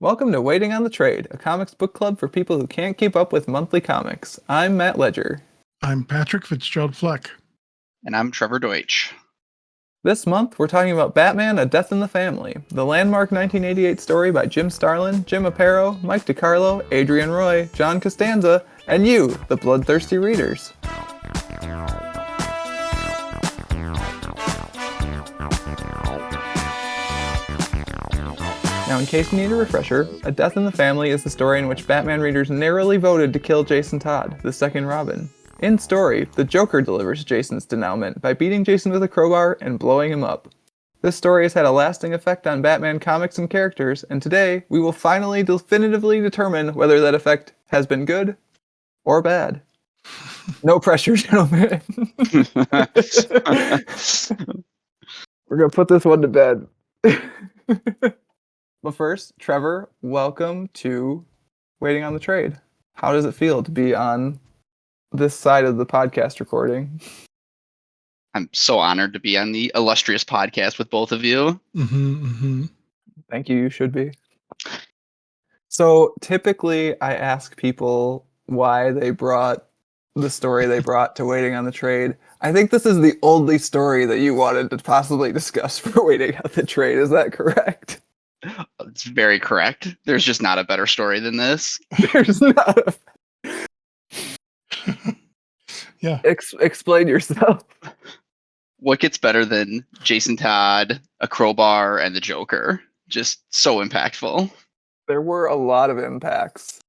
Welcome to Waiting on the Trade, a comics book club for people who can't keep up with monthly comics. I'm Matt Ledger. I'm Patrick Fitzgerald Fleck. And I'm Trevor Doetsch. This month, we're talking about Batman: A Death in the Family, the landmark 1988 story by Jim Starlin, Jim Aparo, Mike DiCarlo, Adrian Roy, John Costanza, and you, the bloodthirsty readers. Now, in case you need a refresher, A Death in the Family is the story in which Batman readers narrowly voted to kill Jason Todd, the second Robin. In story, the Joker delivers Jason's denouement by beating Jason with a crowbar and blowing him up. This story has had a lasting effect on Batman comics and characters, and today we will finally definitively determine whether that effect has been good or bad. No pressure, gentlemen. We're gonna put this one to bed. But first, Trevor, welcome to Waiting on the Trade. How does it feel to be on this side of the podcast recording? I'm so honored to be on the illustrious podcast with both of you. Thank you. You should be. So typically I ask people why they brought the story they brought to Waiting on the Trade. I think this is the only story that you wanted to possibly discuss for Waiting on the Trade. Is that correct? It's very correct. There's just not a better story than this. There's not a... Yeah. Explain yourself. What gets better than Jason Todd, a crowbar, and the Joker? Just so impactful. There were a lot of impacts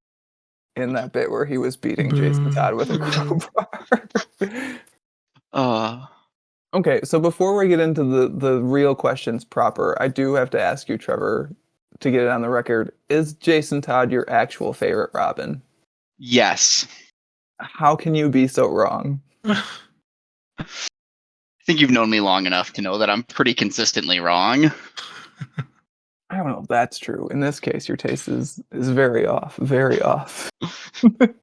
in that bit where he was beating Jason Todd with a crowbar. Okay, so before we get into the real questions proper, I do have to ask you, Trevor, to get it on the record, is Jason Todd your actual favorite Robin? Yes. How can you be so wrong? I think you've known me long enough to know that I'm pretty consistently wrong. I don't know if that's true. In this case, your taste is very off. Very off. You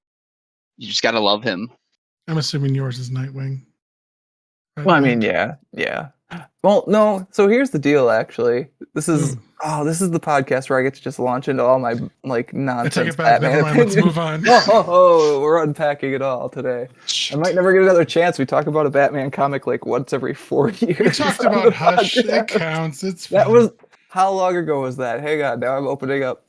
just gotta love him. I'm assuming yours is Nightwing. Right? Well, I mean, yeah. Well, no. So here's the deal. Actually, this is the podcast where I get to just launch into all my nonsense. I take it back. Never mind. Let's move on. We're unpacking it all today. Shit. I might never get another chance. We talk about a Batman comic like once every 4 years. We talked about Hush. It counts. It's fine. That was how long ago was that? Hang on. Now I'm opening up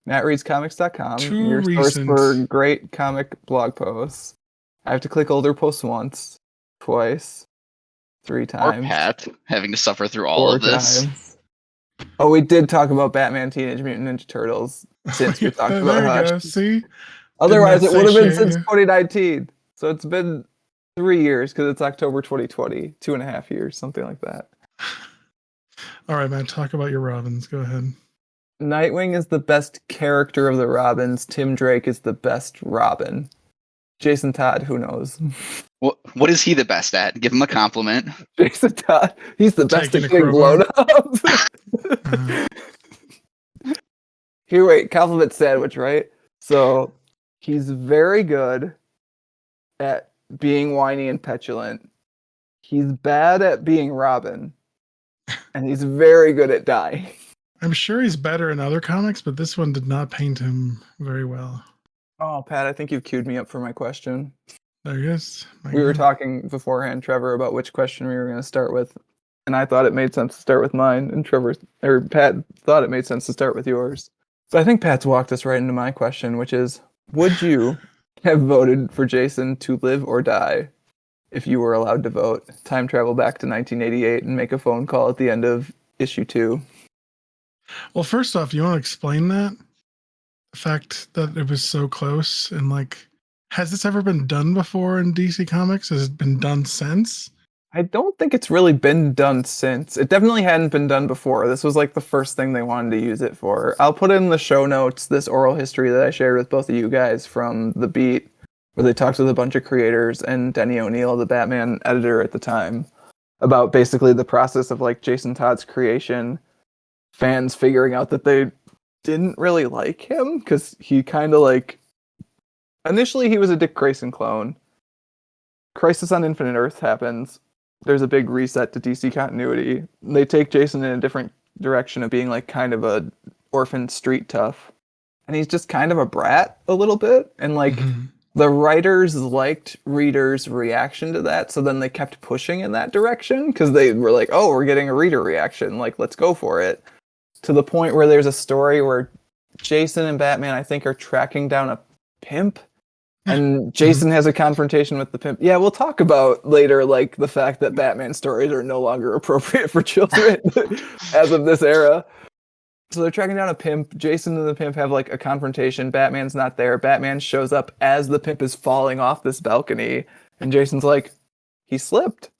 MattReadsComics.com. Your source for great comic blog posts. I have to click older posts once, twice, 3 times. Or Pat having to suffer through all of this. Times. Oh, we did talk about Batman Teenage Mutant Ninja Turtles since we talked about Hush. Go. See? Otherwise, it would have been since 2019. So it's been 3 years because it's October 2020. 2.5 years, something like that. All right, man. Talk about your Robins. Go ahead. Nightwing is the best character of the Robins. Tim Drake is the best Robin. Jason Todd, who knows? What is he the best at? Give him a compliment. Jason Todd, he's the best at getting blown up. Here, wait, compliment sandwich, right? So he's very good at being whiny and petulant. He's bad at being Robin. And he's very good at dying. I'm sure he's better in other comics, but this one did not paint him very well. Oh, Pat, I think you've queued me up for my question. There he is. We were talking beforehand, Trevor, about which question we were going to start with. And I thought it made sense to start with mine. And Pat thought it made sense to start with yours. So I think Pat's walked us right into my question, which is, would you have voted for Jason to live or die if you were allowed to vote? Time travel back to 1988 and make a phone call at the end of issue 2. Well, first off, you want to explain that? The fact that it was so close and has this ever been done before in DC Comics? Has it been done since? I don't think it's really been done since. It definitely hadn't been done before. This was the first thing they wanted to use it for. I'll put in the show notes this oral history that I shared with both of you guys from The Beat, where they talked with a bunch of creators and Denny O'Neil, the Batman editor at the time, about basically the process of Jason Todd's creation, fans figuring out that they didn't really like him because he kind of initially he was a Dick Grayson clone. Crisis on Infinite Earths happens. There's a big reset to DC continuity. They take Jason in a different direction of being kind of a orphan street tough. And he's just kind of a brat a little bit. And like Mhm. the writers liked readers' reaction to that. So then they kept pushing in that direction because they were like, oh, we're getting a reader reaction. Like, let's go for it. To the point where there's a story where Jason and Batman, I think, are tracking down a pimp. And Jason has a confrontation with the pimp. Yeah, we'll talk about later, like the fact that Batman stories are no longer appropriate for children as of this era. So they're tracking down a pimp. Jason and the pimp have like a confrontation. Batman's not there. Batman shows up as the pimp is falling off this balcony, and Jason's like, "He slipped.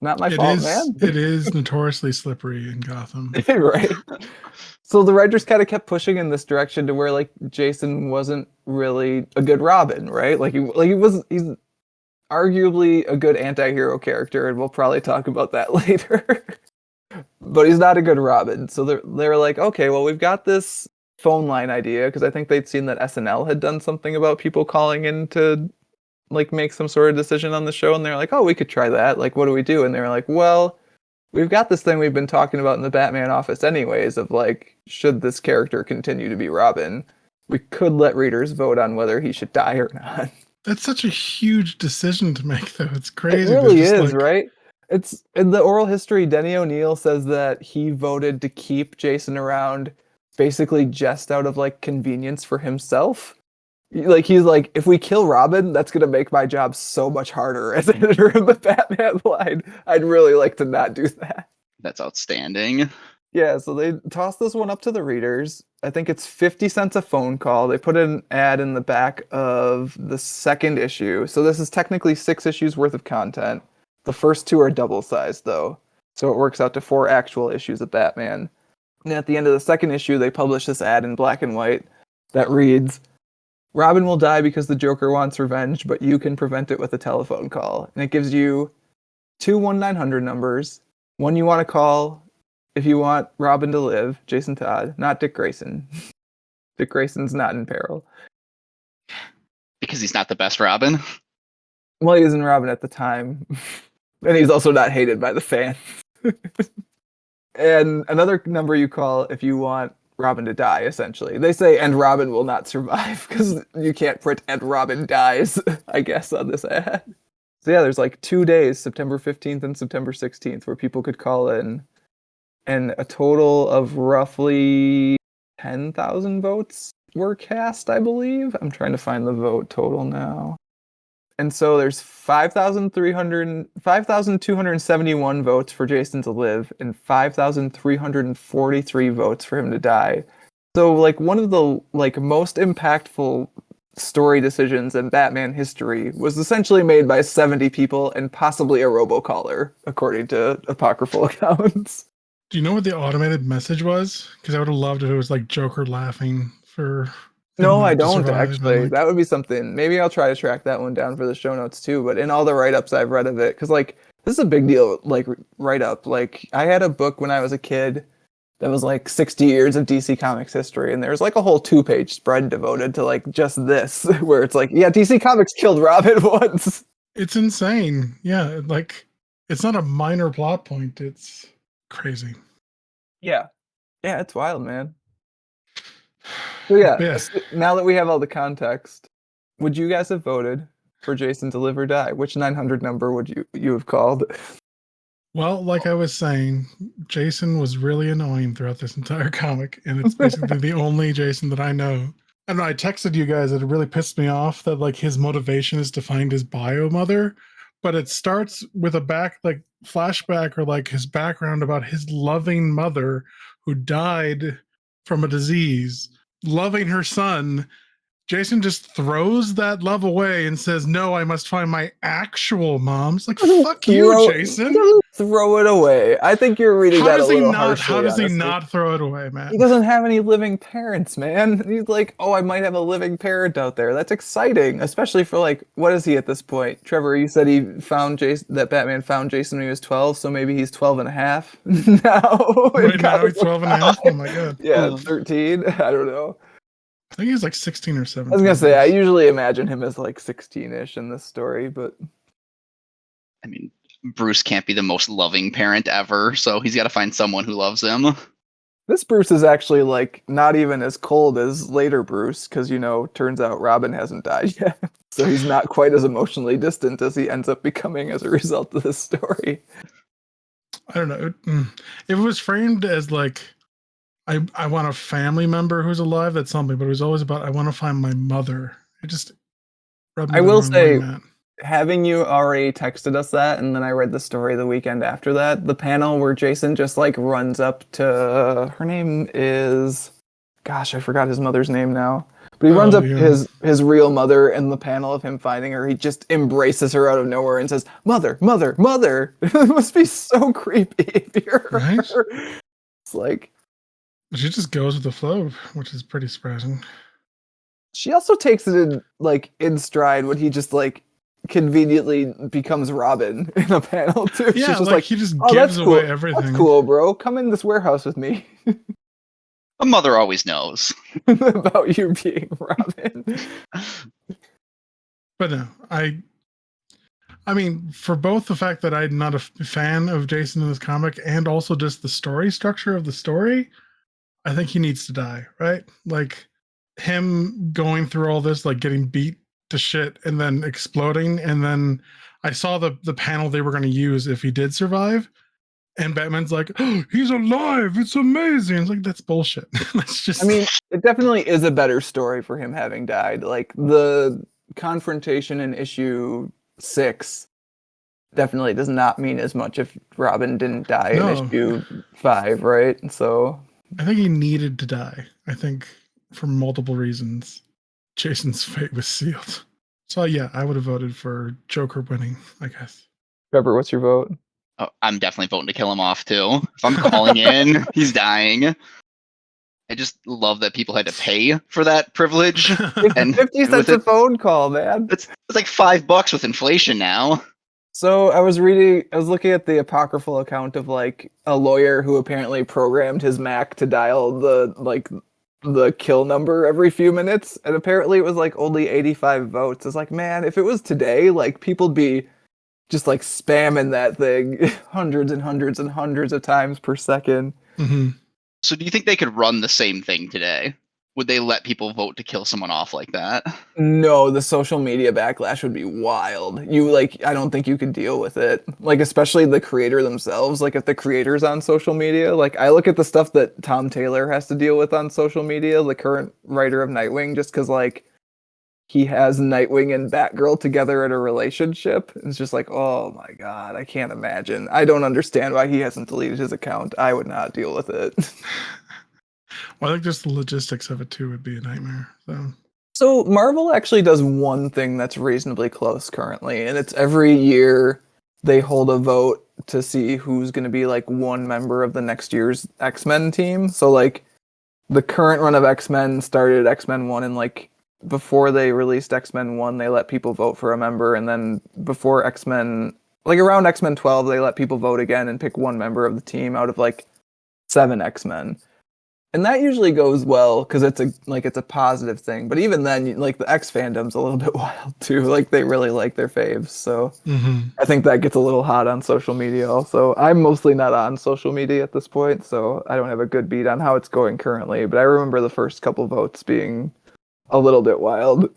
Not my fault, man." It is notoriously slippery in Gotham. Right. So the writers kind of kept pushing in this direction to where like Jason wasn't really a good Robin, right? He's arguably a good anti-hero character, and we'll probably talk about that later. But he's not a good Robin. So they're like, okay, well, we've got this phone line idea, because I think they'd seen that SNL had done something about people calling in to like make some sort of decision on the show, and they're like, oh, we could try that. Like, what do we do? And they're like, well, we've got this thing we've been talking about in the Batman office anyways, of like, should this character continue to be Robin? We could let readers vote on whether he should die or not. That's such a huge decision to make, though. It's crazy. It really is, like, right? It's in the oral history. Denny O'Neil says that he voted to keep Jason around, basically just out of like convenience for himself. Like he's like, if we kill Robin, that's gonna make my job so much harder as editor of the Batman line. I'd really like to not do that. That's outstanding. Yeah, so they tossed this one up to the readers. I think it's 50 cents a phone call. They put an ad in the back of the second issue. So this is technically 6 issues worth of content. The first 2 are double-sized, though. So it works out to 4 actual issues of Batman. And at the end of the second issue, they publish this ad in black and white that reads, Robin will die because the Joker wants revenge, but you can prevent it with a telephone call. And it gives you 2 1-900 numbers. One you want to call if you want Robin to live, Jason Todd, not Dick Grayson. Dick Grayson's not in peril. Because he's not the best Robin. Well, he isn't Robin at the time. And he's also not hated by the fans. And another number you call if you want Robin to die, essentially. They say, and Robin will not survive, because you can't print and Robin dies, I guess, on this ad. So yeah, there's like 2 days, September 15th and September 16th, where people could call in. And a total of roughly 10,000 votes were cast, I believe. I'm trying to find the vote total now. And so there's 5,271 votes for Jason to live and 5,343 votes for him to die. So like one of the like most impactful story decisions in Batman history was essentially made by 70 people and possibly a robocaller, according to apocryphal accounts. Do you know what the automated message was? Because I would have loved if it was like Joker laughing for. No, I don't actually. Like, that would be something. Maybe I'll try to track that one down for the show notes too. But in all the write-ups I've read of it, because like this is a big deal, like write-up. Like I had a book when I was a kid that was like 60 years of DC Comics history, and there's like a whole 2-page spread devoted to like just this, where it's like, yeah, DC Comics killed Robin once. It's insane. Yeah, like it's not a minor plot point. It's crazy. Yeah, it's wild, man. So yeah, now that we have all the context, would you guys have voted for Jason to live or die? Which 900 number would you have called? Well, like I was saying, Jason was really annoying throughout this entire comic, and it's basically the only Jason that I know. And I texted you guys that it really pissed me off that like his motivation is to find his bio mother, but it starts with a flashback or like his background about his loving mother who died from a disease, loving her son. Jason just throws that love away and says, no, I must find my actual mom. It's like, fuck you, Jason. Throw it away. I think you're reading that a little harshly. How does he not throw it away, man? He doesn't have any living parents, man. He's like, oh, I might have a living parent out there. That's exciting, especially for like, what is he at this point? Trevor, you said he found Jason, that Batman found Jason when he was 12, so maybe he's 12 and a half now. Right now he's 12 and a half? Oh my God. Yeah, 13. I don't know. I think he's like 16 or 17. I was going to say, I usually imagine him as like 16-ish in this story, but... I mean, Bruce can't be the most loving parent ever, so he's got to find someone who loves him. This Bruce is actually like not even as cold as later Bruce, because turns out Robin hasn't died yet. So he's not quite as emotionally distant as he ends up becoming as a result of this story. I don't know. If it was framed as like I want a family member who's alive, that's something, but it was always about I want to find my mother. It just rubbed me I the will wrong say, way, Matt. having you already texted us that, and then I read the story the weekend after that, the panel where Jason just like runs up to her name is, gosh, I forgot his mother's name now. But he runs up to his real mother, and the panel of him finding her, he just embraces her out of nowhere and says, "Mother, mother, mother." It must be so creepy if you're Right? her. It's like She just goes with the flow, which is pretty surprising. she also takes it in stride when he just like conveniently becomes Robin in a panel too. Yeah, She's just like he just "Oh, gives that's cool. away everything. That's cool, bro. Come in this warehouse with me." A mother always knows. About you being Robin. But no, I mean, for both the fact that I'm not a fan of Jason in this comic and also just the story structure of the story, I think he needs to die, right? Like him going through all this, like getting beat to shit and then exploding. And then I saw the panel they were going to use if he did survive. And Batman's like, "Oh, he's alive. It's amazing." It's like, that's bullshit. That's just. I mean, it definitely is a better story for him having died. Like the confrontation in issue 6 definitely does not mean as much if Robin didn't die in issue 5, right? So I think he needed to die. I think for multiple reasons, Jason's fate was sealed. So yeah, I would have voted for Joker winning, I guess. Trevor, what's your vote? Oh, I'm definitely voting to kill him off too. If I'm calling in, he's dying. I just love that people had to pay for that privilege. And 50 cents a phone call, man. It's like $5 with inflation now. So I was looking at the apocryphal account of like a lawyer who apparently programmed his Mac to dial the kill number every few minutes, and apparently it was like only 85 votes. It's like, man, if it was today, like people'd be just like spamming that thing hundreds and hundreds and hundreds of times per second. Mm-hmm. So do you think they could run the same thing today? Would they let people vote to kill someone off like that? No, the social media backlash would be wild. I don't think you could deal with it. Like, especially the creator themselves. Like, if the creator's on social media, like, I look at the stuff that Tom Taylor has to deal with on social media, the current writer of Nightwing, just because, like, he has Nightwing and Batgirl together in a relationship. It's just like, oh my god, I can't imagine. I don't understand why he hasn't deleted his account. I would not deal with it. Well, I think just the logistics of it too would be a nightmare. So Marvel actually does one thing that's reasonably close currently, and it's every year they hold a vote to see who's going to be like one member of the next year's X-Men team. So like the current run of X-Men started X-Men 1, and like before they released X-Men 1, they let people vote for a member, and then before X-Men, like around X-Men 12, they let people vote again and pick one member of the team out of like 7 X-Men. And that usually goes well because it's a positive thing. But even then, like the X fandom's a little bit wild too. Like they really like their faves. So I think that gets a little hot on social media also. I'm mostly not on social media at this point, so I don't have a good beat on how it's going currently. But I remember the first couple votes being a little bit wild.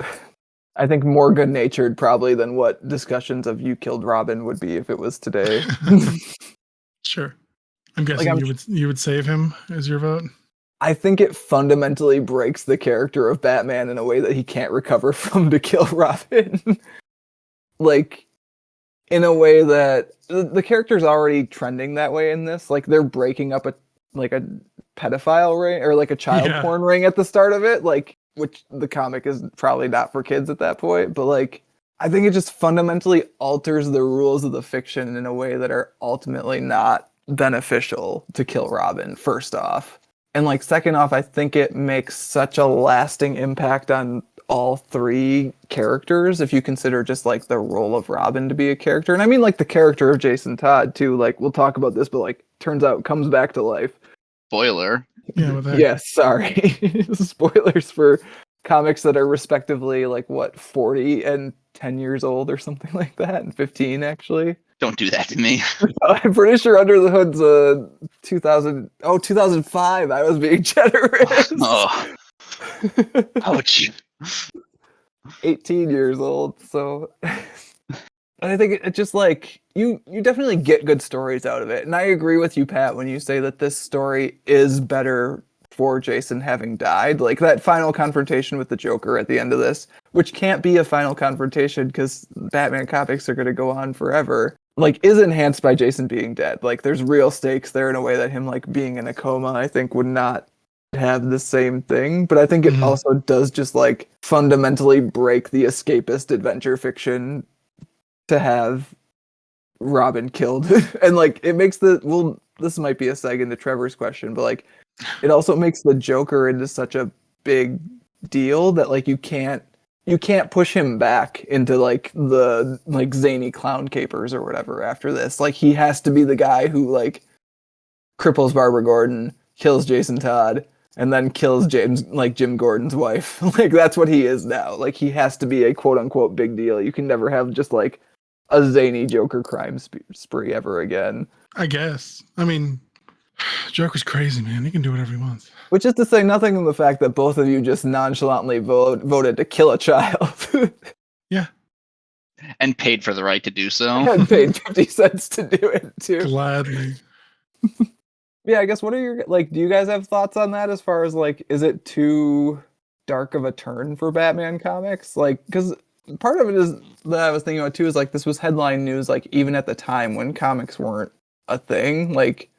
I think more good-natured probably than what discussions of "you killed Robin" would be if it was today. Sure. I'm guessing you would save him as your vote? I think it fundamentally breaks the character of Batman in a way that he can't recover from to kill Robin. Like, in a way that the character's already trending that way in this. Like, they're breaking up a pedophile ring or like a child porn ring at the start of it, like, which the comic is probably not for kids at that point, but like, I think it just fundamentally alters the rules of the fiction in a way that are ultimately not beneficial to kill Robin, first off. And like second off, I think it makes such a lasting impact on all 3 characters if you consider just like the role of Robin to be a character. And I mean like the character of Jason Todd too. Like we'll talk about this, but like turns out comes back to life. Spoiler. Yeah, with that. Yes, sorry. Spoilers for comics that are respectively like what 40 and 10 years old or something like that, and 15 actually. Don't do that to me. I'm pretty sure Under the Hood's 2005. I was being generous. Oh, ouch. 18 years old. So and I think it just like you definitely get good stories out of it. And I agree with you, Pat, when you say that this story is better for Jason having died. Like that final confrontation with the Joker at the end of this, which can't be a final confrontation because Batman comics are going to go on forever, like is enhanced by Jason being dead. Like there's real stakes there in a way that him like being in a coma, I think, would not have the same thing. But I think it also does just like fundamentally break the escapist adventure fiction to have Robin killed. And like it makes this might be a seg into Trevor's question, but like it also makes the Joker into such a big deal that like you can't push him back into like the like zany clown capers or whatever after this. Like he has to be the guy who like cripples Barbara Gordon, kills Jason Todd, and then kills Jim Gordon's wife. Like that's what he is now. Like he has to be a quote unquote big deal. You can never have just like a zany Joker crime spree ever again. I guess. I mean, Joker's crazy, man. He can do whatever he wants. Which is to say nothing of the fact that both of you just nonchalantly voted to kill a child. Yeah. And paid for the right to do so. And paid 50 cents to do it too. Gladly. Yeah, I guess what are your like do you guys have thoughts on that as far as like is it too dark of a turn for Batman comics? Like cuz part of it is that I was thinking about too is like this was headline news like even at the time when comics weren't a thing. Like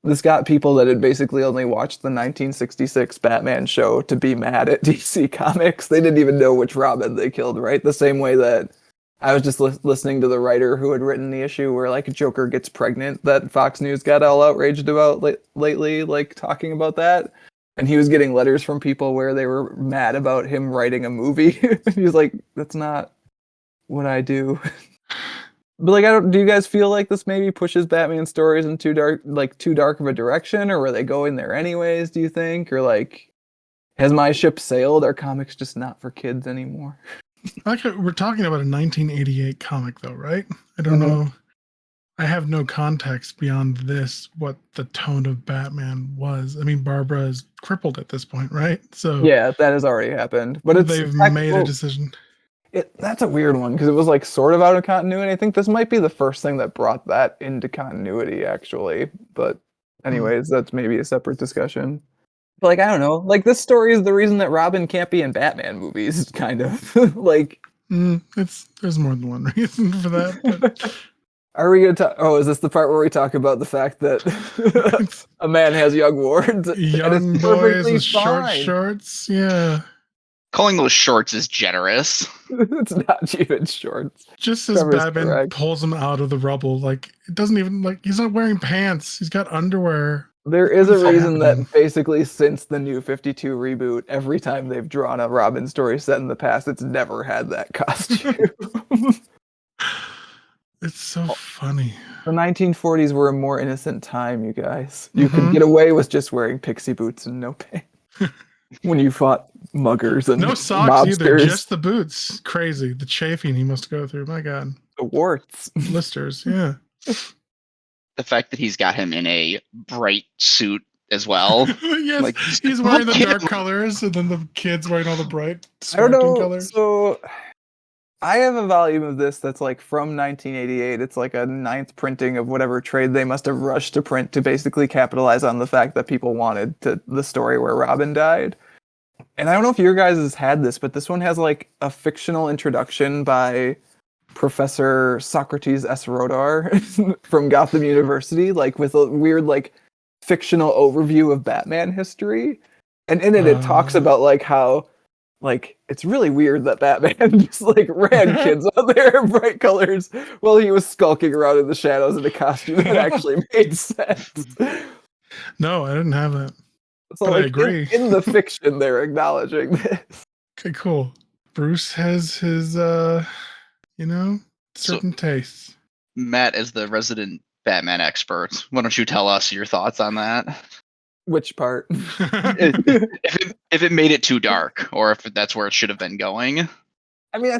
this got people that had basically only watched the 1966 Batman show to be mad at DC Comics. They didn't even know which Robin they killed, right? The same way that I was just listening to the writer who had written the issue where like Joker gets pregnant that Fox News got all outraged about lately, like talking about that. And he was getting letters from people where they were mad about him writing a movie. He was like, that's not what I do. But like, do you guys feel like this maybe pushes Batman stories in too dark of a direction, or were they going there anyways? Do you think, or like, has my ship sailed? Are comics just not for kids anymore? We're talking about a 1988 comic, though, right? I don't know. I have no context beyond this. What the tone of Batman was. I mean, Barbara is crippled at this point, right? So yeah, that has already happened. But they've made a decision. That's a weird one because it was like sort of out of continuity. I think this might be the first thing that brought that into continuity, actually. But anyways, that's maybe a separate discussion. But like, I don't know. Like this story is the reason that Robin can't be in Batman movies, kind of. Like, there's more than one reason for that. But... Are we gonna talk? Oh, is this the part where we talk about the fact that a man has young wards? Young boys with short shorts, yeah. Calling those shorts is generous. It's not even shorts. Just as Batman pulls him out of the rubble, like it doesn't even like he's not wearing pants. He's got underwear. There is a reason that basically since the New 52 reboot, every time they've drawn a Robin story set in the past, it's never had that costume. It's so funny. The 1940s were a more innocent time, you guys. You could get away with just wearing pixie boots and no pants. When you fought muggers and no socks mobsters. Either, just the boots. Crazy. The chafing he must go through. My God. The warts. Blisters, yeah. The fact that he's got him in a bright suit as well. Yes, like, he's wearing the dark colors and then the kid's wearing all the bright colors. So I have a volume of this that's like from 1988. It's like a 9th printing of whatever trade they must have rushed to print to basically capitalize on the fact that people wanted the story where Robin died. And I don't know if your guys has had this, but this one has like a fictional introduction by Professor Socrates S. Rodar from Gotham University, like with a weird like fictional overview of Batman history. And in it, it talks about like how like it's really weird that Batman just like ran kids out there in bright colors while he was skulking around in the shadows in a costume that actually made sense. No, I didn't have that. So but like, I agree. In the fiction, they're acknowledging this. Okay, cool. Bruce has his, certain tastes. Matt, as the resident Batman expert, why don't you tell us your thoughts on that? Which part? If it made it too dark, or if that's where it should have been going. I mean,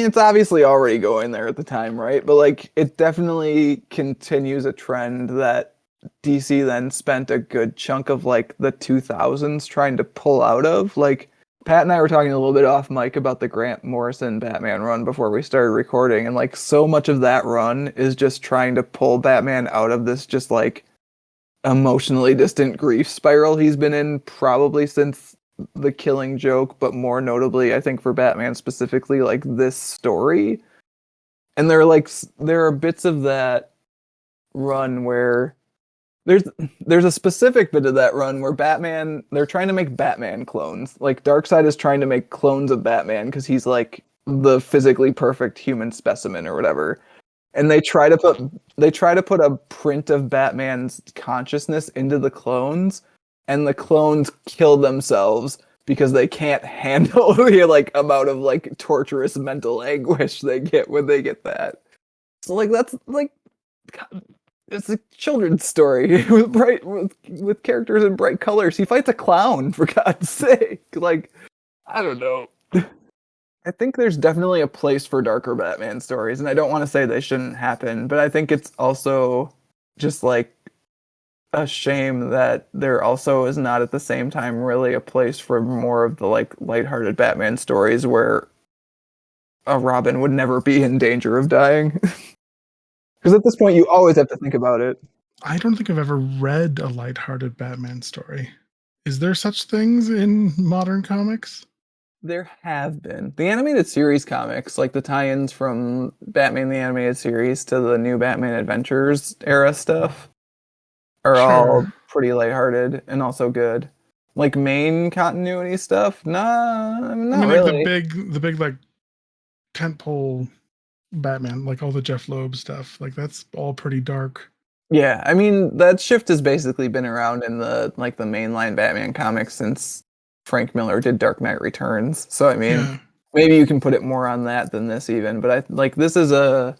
it's obviously already going there at the time, right? But like, it definitely continues a trend that DC then spent a good chunk of like the 2000s trying to pull out of. Like, Pat and I were talking a little bit off mic about the Grant Morrison Batman run before we started recording, and like, so much of that run is just trying to pull Batman out of this just like emotionally distant grief spiral he's been in probably since the Killing Joke, but more notably, I think for Batman specifically, like this story. And there are bits of that run where there's a specific bit of that run where they're trying to make Batman clones. Like Darkseid is trying to make clones of Batman because he's like the physically perfect human specimen or whatever. And they try to put a print of Batman's consciousness into the clones, and the clones kill themselves because they can't handle the like amount of like torturous mental anguish they get when they get that. So like that's like God, it's a children's story with characters in bright colors. He fights a clown for God's sake. Like I don't know. I think there's definitely a place for darker Batman stories, and I don't want to say they shouldn't happen, but I think it's also just like a shame that there also is not at the same time really a place for more of the like lighthearted Batman stories where a Robin would never be in danger of dying. Because at this point, you always have to think about it. I don't think I've ever read a lighthearted Batman story. Is there such things in modern comics? There have been. The animated series comics, like the tie-ins from Batman the Animated Series to the new Batman Adventures era stuff, are all pretty lighthearted and also good. Like main continuity stuff, nah, not really. Like the big like tentpole Batman, like all the Jeff Loeb stuff, like that's all pretty dark. Yeah, I mean that shift has basically been around in the mainline Batman comics since Frank Miller did Dark Knight Returns. So I mean, maybe you can put it more on that than this even, but I like this is a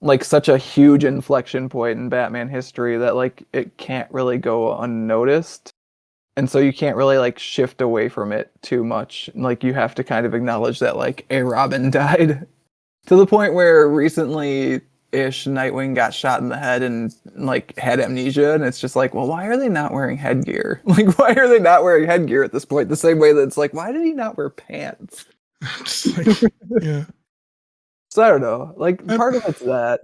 like such a huge inflection point in Batman history that like it can't really go unnoticed. And so you can't really like shift away from it too much. Like you have to kind of acknowledge that like a Robin died to the point where recently ish Nightwing got shot in the head and like had amnesia, and it's just like, well, why are they not wearing headgear? Like why are they not wearing headgear at this point? The same way that it's like, why did he not wear pants? Yeah. So I don't know. Like part of it's that.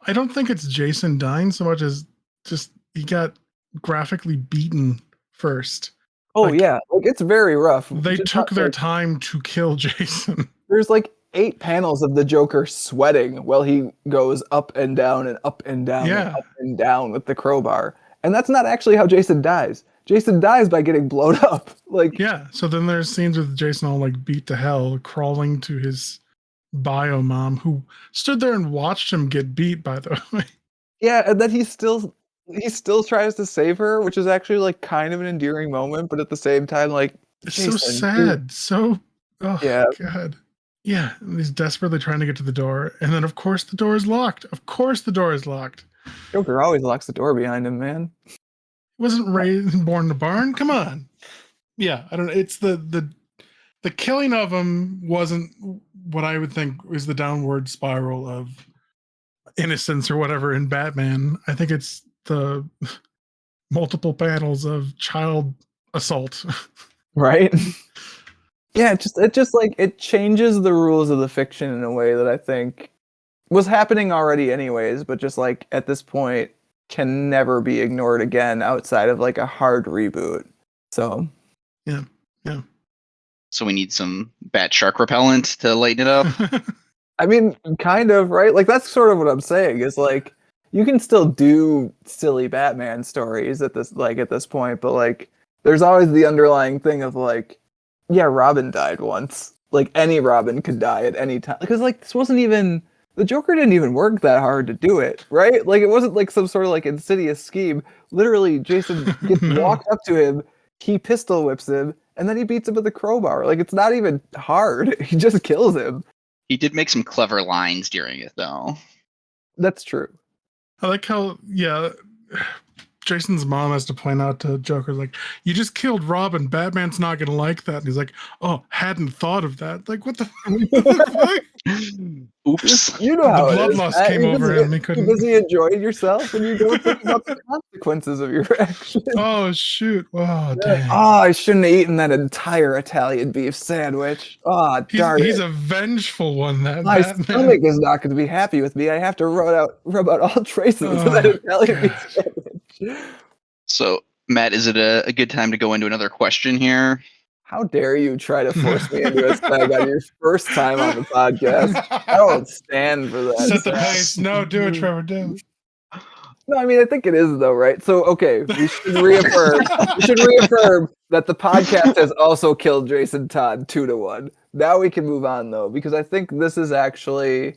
I don't think it's Jason dying so much as just he got graphically beaten first. Oh yeah, like it's very rough. They took their time to kill Jason. There's like 8 panels of the Joker sweating while he goes up and down and up and down and up and down with the crowbar. And that's not actually how Jason dies. Jason dies by getting blown up. Like so then there's scenes with Jason all like beat to hell, crawling to his bio mom who stood there and watched him get beat, by the way. Yeah, and then he still tries to save her, which is actually like kind of an endearing moment, but at the same time, like it's Jason, so sad. So God. Yeah, he's desperately trying to get to the door, and then of course the door is locked. Joker always locks the door behind him, man. He wasn't born in the barn. Come on. Yeah, I don't know. It's the killing of him wasn't what I would think was the downward spiral of innocence or whatever in Batman. I think it's the multiple panels of child assault. Right? Yeah, it just like it changes the rules of the fiction in a way that I think was happening already anyways, but just like at this point can never be ignored again outside of like a hard reboot. So yeah. So we need some bat shark repellent to lighten it up. I mean, kind of, right? Like that's sort of what I'm saying is like you can still do silly Batman stories at this point, but like there's always the underlying thing of like, yeah, Robin died once. Like any Robin could die at any time. Because like this wasn't even the Joker didn't even work that hard to do it, right? Like it wasn't like some sort of like insidious scheme. Literally, Jason walks up to him, he pistol whips him, and then he beats him with a crowbar. Like it's not even hard. He just kills him. He did make some clever lines during it, though. That's true. I like how Jason's mom has to point out to Joker, like, you just killed Robin. Batman's not going to like that. And he's like, oh, hadn't thought of that. Like, what the fuck? Oops. You know The how it is, bloodlust Matt. came You're over busy, him. He you're couldn't. busy enjoying yourself, and you don't think about the consequences of your actions. Oh, shoot. Oh, Oh, dang. I shouldn't have eaten that entire Italian beef sandwich. Oh, darn He's it. a vengeful one, that My Batman. stomach is not going to be happy with me. I have to rub out all traces of that Oh, Italian beef gosh. sandwich. So, Matt, is it a good time to go into another question here? How dare you try to force me into a snag on your first time on the podcast? I don't stand for that. Set the Sam. pace. No, do it, Trevor. Do. No, I mean, I think it is though, right? So, okay, we should reaffirm that the podcast has also killed Jason Todd 2-1. Now we can move on though, because I think this is actually,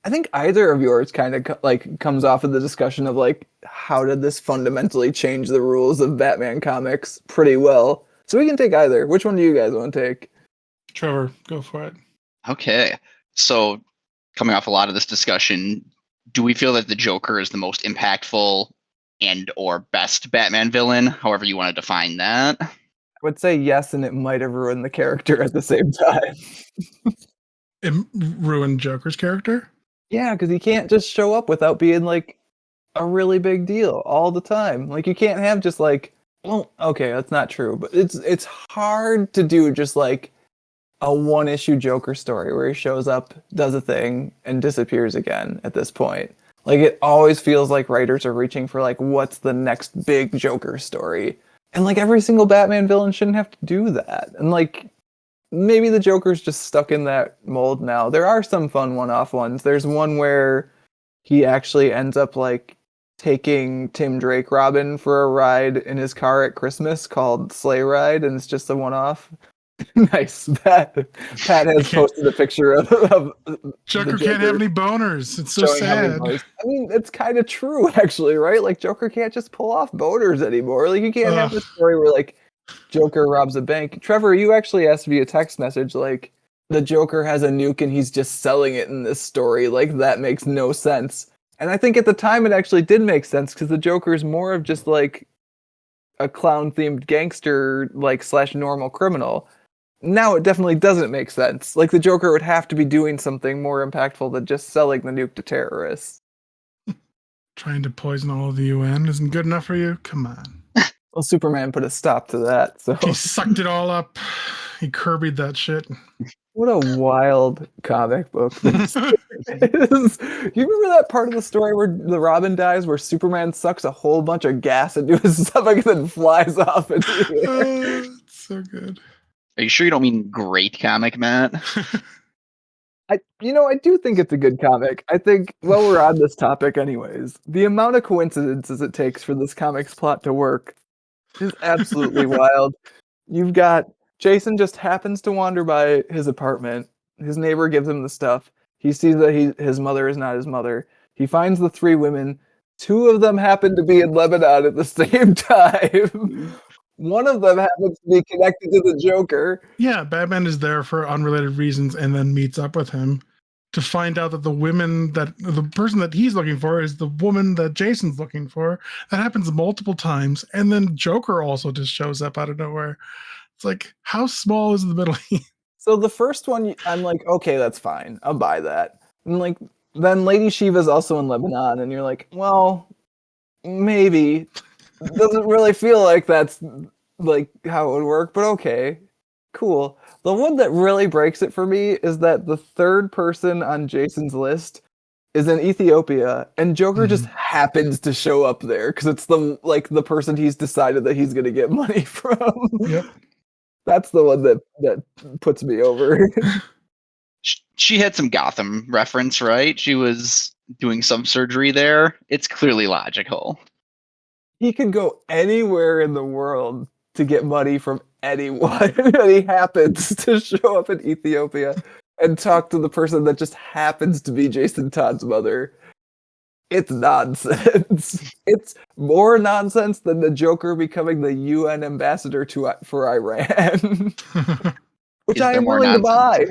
I think either of yours kind of like comes off of the discussion of like, how did this fundamentally change the rules of Batman comics pretty well. So we can take either. Which one do you guys want to take? Trevor, go for it. Okay. So, coming off a lot of this discussion, do we feel that the Joker is the most impactful and or best Batman villain, however you want to define that? I would say yes, and it might have ruined the character at the same time. It ruined Joker's character? Yeah, because he can't just show up without being like a really big deal all the time. Like you can't have just like, well, okay, that's not true, but it's hard to do just like a one-issue Joker story where he shows up, does a thing, and disappears again at this point. Like it always feels like writers are reaching for like what's the next big Joker story. And like every single Batman villain shouldn't have to do that. And like maybe the Joker's just stuck in that mold now. There are some fun one-off ones. There's one where he actually ends up like taking Tim Drake Robin for a ride in his car at Christmas called Sleigh Ride, and it's just a one-off. Nice. Pat has posted a picture of Joker can't have any boners. It's so showing how many sad. boners. I mean, it's kind of true, actually, right? Like Joker can't just pull off boners anymore. Like you can't have this story where like Joker robs a bank. Trevor, you actually asked via text message like the Joker has a nuke and he's just selling it in this story. Like that makes no sense. And I think at the time it actually did make sense because the Joker is more of just like a clown-themed gangster, like / normal criminal. Now it definitely doesn't make sense. Like the Joker would have to be doing something more impactful than just selling the nuke to terrorists. Trying to poison all of the UN isn't good enough for you? Come on. Well, Superman put a stop to that. So He sucked it all up. He Kirby'd that shit. what a wild comic book this is. You remember that part of the story where the Robin dies, where Superman sucks a whole bunch of gas into his stomach and then flies off into the air? It's so good. Are you sure you don't mean great comic, Matt? I do think it's a good comic. I think, while we're on this topic anyways, the amount of coincidences it takes for this comic's plot to work is absolutely wild. You've got Jason just happens to wander by his apartment. His neighbor gives him the stuff. He sees that his mother is not his mother. He finds the 3 women. 2 of them happen to be in Lebanon at the same time. One of them happens to be connected to the Joker. Yeah, Batman is there for unrelated reasons and then meets up with him to find out that the person that he's looking for is the woman that Jason's looking for. That happens multiple times. And then Joker also just shows up out of nowhere. It's like, how small is the Middle East? So the first one, I'm like, okay, that's fine. I'll buy that. And like, then Lady Shiva's also in Lebanon, and you're like, well, maybe. It doesn't really feel like that's like how it would work, but okay, cool. The one that really breaks it for me is that the 3rd person on Jason's list is in Ethiopia, and Joker just happens to show up there because it's the person he's decided that he's gonna get money from. Yep. That's the one that puts me over. She had some Gotham reference, right? She was doing some surgery there. It's clearly logical. He could go anywhere in the world to get money from anyone, and he happens to show up in Ethiopia and talk to the person that just happens to be Jason Todd's mother. It's nonsense. It's more nonsense than the Joker becoming the UN ambassador for Iran, which Is I there am more willing to buy.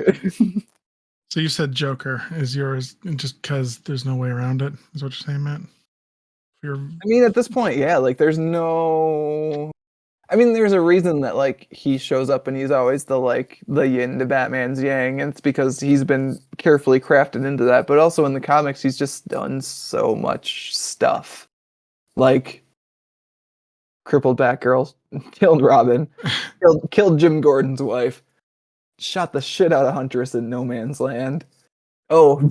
So you said Joker is yours just because there's no way around it, is what you're saying, Matt? I mean, at this point, yeah, like there's no. I mean, there's a reason that like he shows up and he's always the yin to Batman's yang, and it's because he's been carefully crafted into that. But also in the comics, he's just done so much stuff, like crippled Batgirl, killed Robin, killed Jim Gordon's wife, shot the shit out of Huntress in No Man's Land. Oh,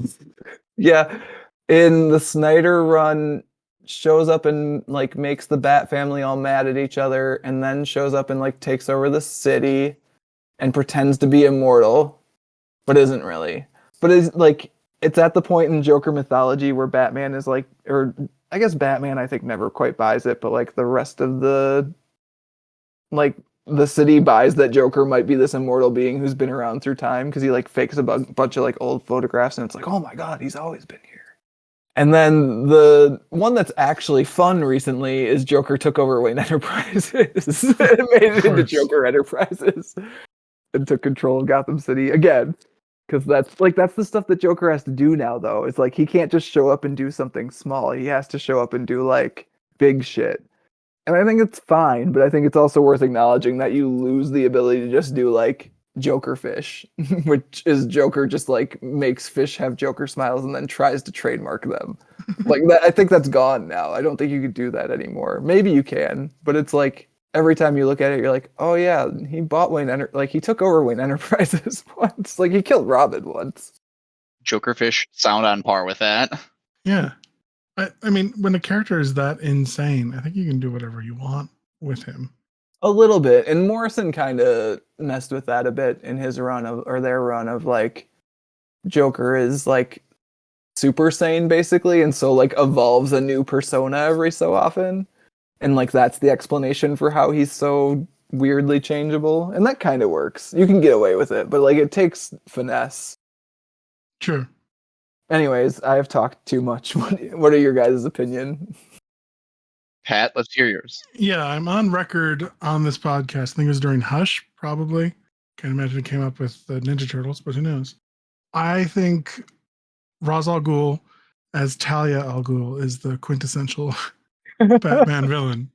yeah, in the Snyder run, shows up and like makes the Bat family all mad at each other, and then shows up and like takes over the city and pretends to be immortal, but isn't really. But is like it's at the point in Joker mythology where Batman is like, or I guess Batman I think never quite buys it, but like the rest of the city buys that Joker might be this immortal being who's been around through time because he like fakes a bunch of like old photographs and it's like, oh my god, he's always been here. And then the one that's actually fun recently is Joker took over Wayne Enterprises and made it into Joker Enterprises and took control of Gotham City again. Because that's the stuff that Joker has to do now, though. It's like he can't just show up and do something small. He has to show up and do like big shit. And I think it's fine, but I think it's also worth acknowledging that you lose the ability to just do like Joker fish, which is Joker just like makes fish have Joker smiles and then tries to trademark them. Like that, I think that's gone now. I don't think you could do that anymore. Maybe you can, but it's like every time you look at it, you're like, oh yeah, he bought like he took over Wayne Enterprises once. Like he killed Robin once. Jokerfish sound on par with that. Yeah. I mean, when a character is that insane, I think you can do whatever you want with him. A little bit. And Morrison kind of messed with that a bit in his run of, or their run of like, Joker is like super sane basically. And so like evolves a new persona every so often. And like, that's the explanation for how he's so weirdly changeable. And that kind of works. You can get away with it, but like it takes finesse. Sure. Anyways, I have talked too much. What are your guys' opinion? Pat, let's hear yours. Yeah, I'm on record on this podcast. I think it was during Hush, probably. Can't imagine it came up with the Ninja Turtles, but who knows? I think Ra's al Ghul as Talia al Ghul is the quintessential Batman villain.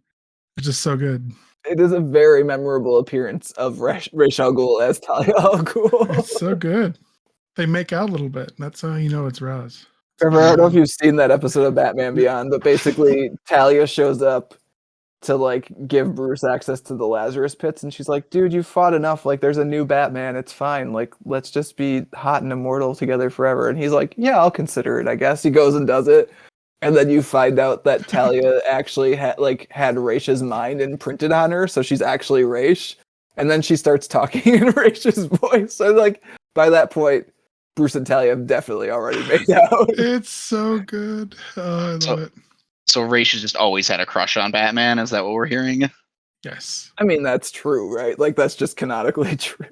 It's just so good. It is a very memorable appearance of Ra's al Ghul as Talia al Ghul. It's so good. They make out a little bit. That's how you know it's Ra's. Trevor, I don't know if you've seen that episode of Batman Beyond, but basically Talia shows up to like give Bruce access to the Lazarus pits, and she's like, dude, you fought enough. Like, there's a new Batman. It's fine. Like, let's just be hot and immortal together forever. And he's like, yeah, I'll consider it, I guess. He goes and does it. And then you find out that Talia actually had Raish's mind imprinted on her, so she's actually Raish. And then she starts talking in Raish's voice. So like by that point, Bruce and Talia have definitely already made out. It's so good. I love it. So Raish has just always had a crush on Batman. Is that what we're hearing? Yes. I mean, that's true, right? Like, that's just canonically true.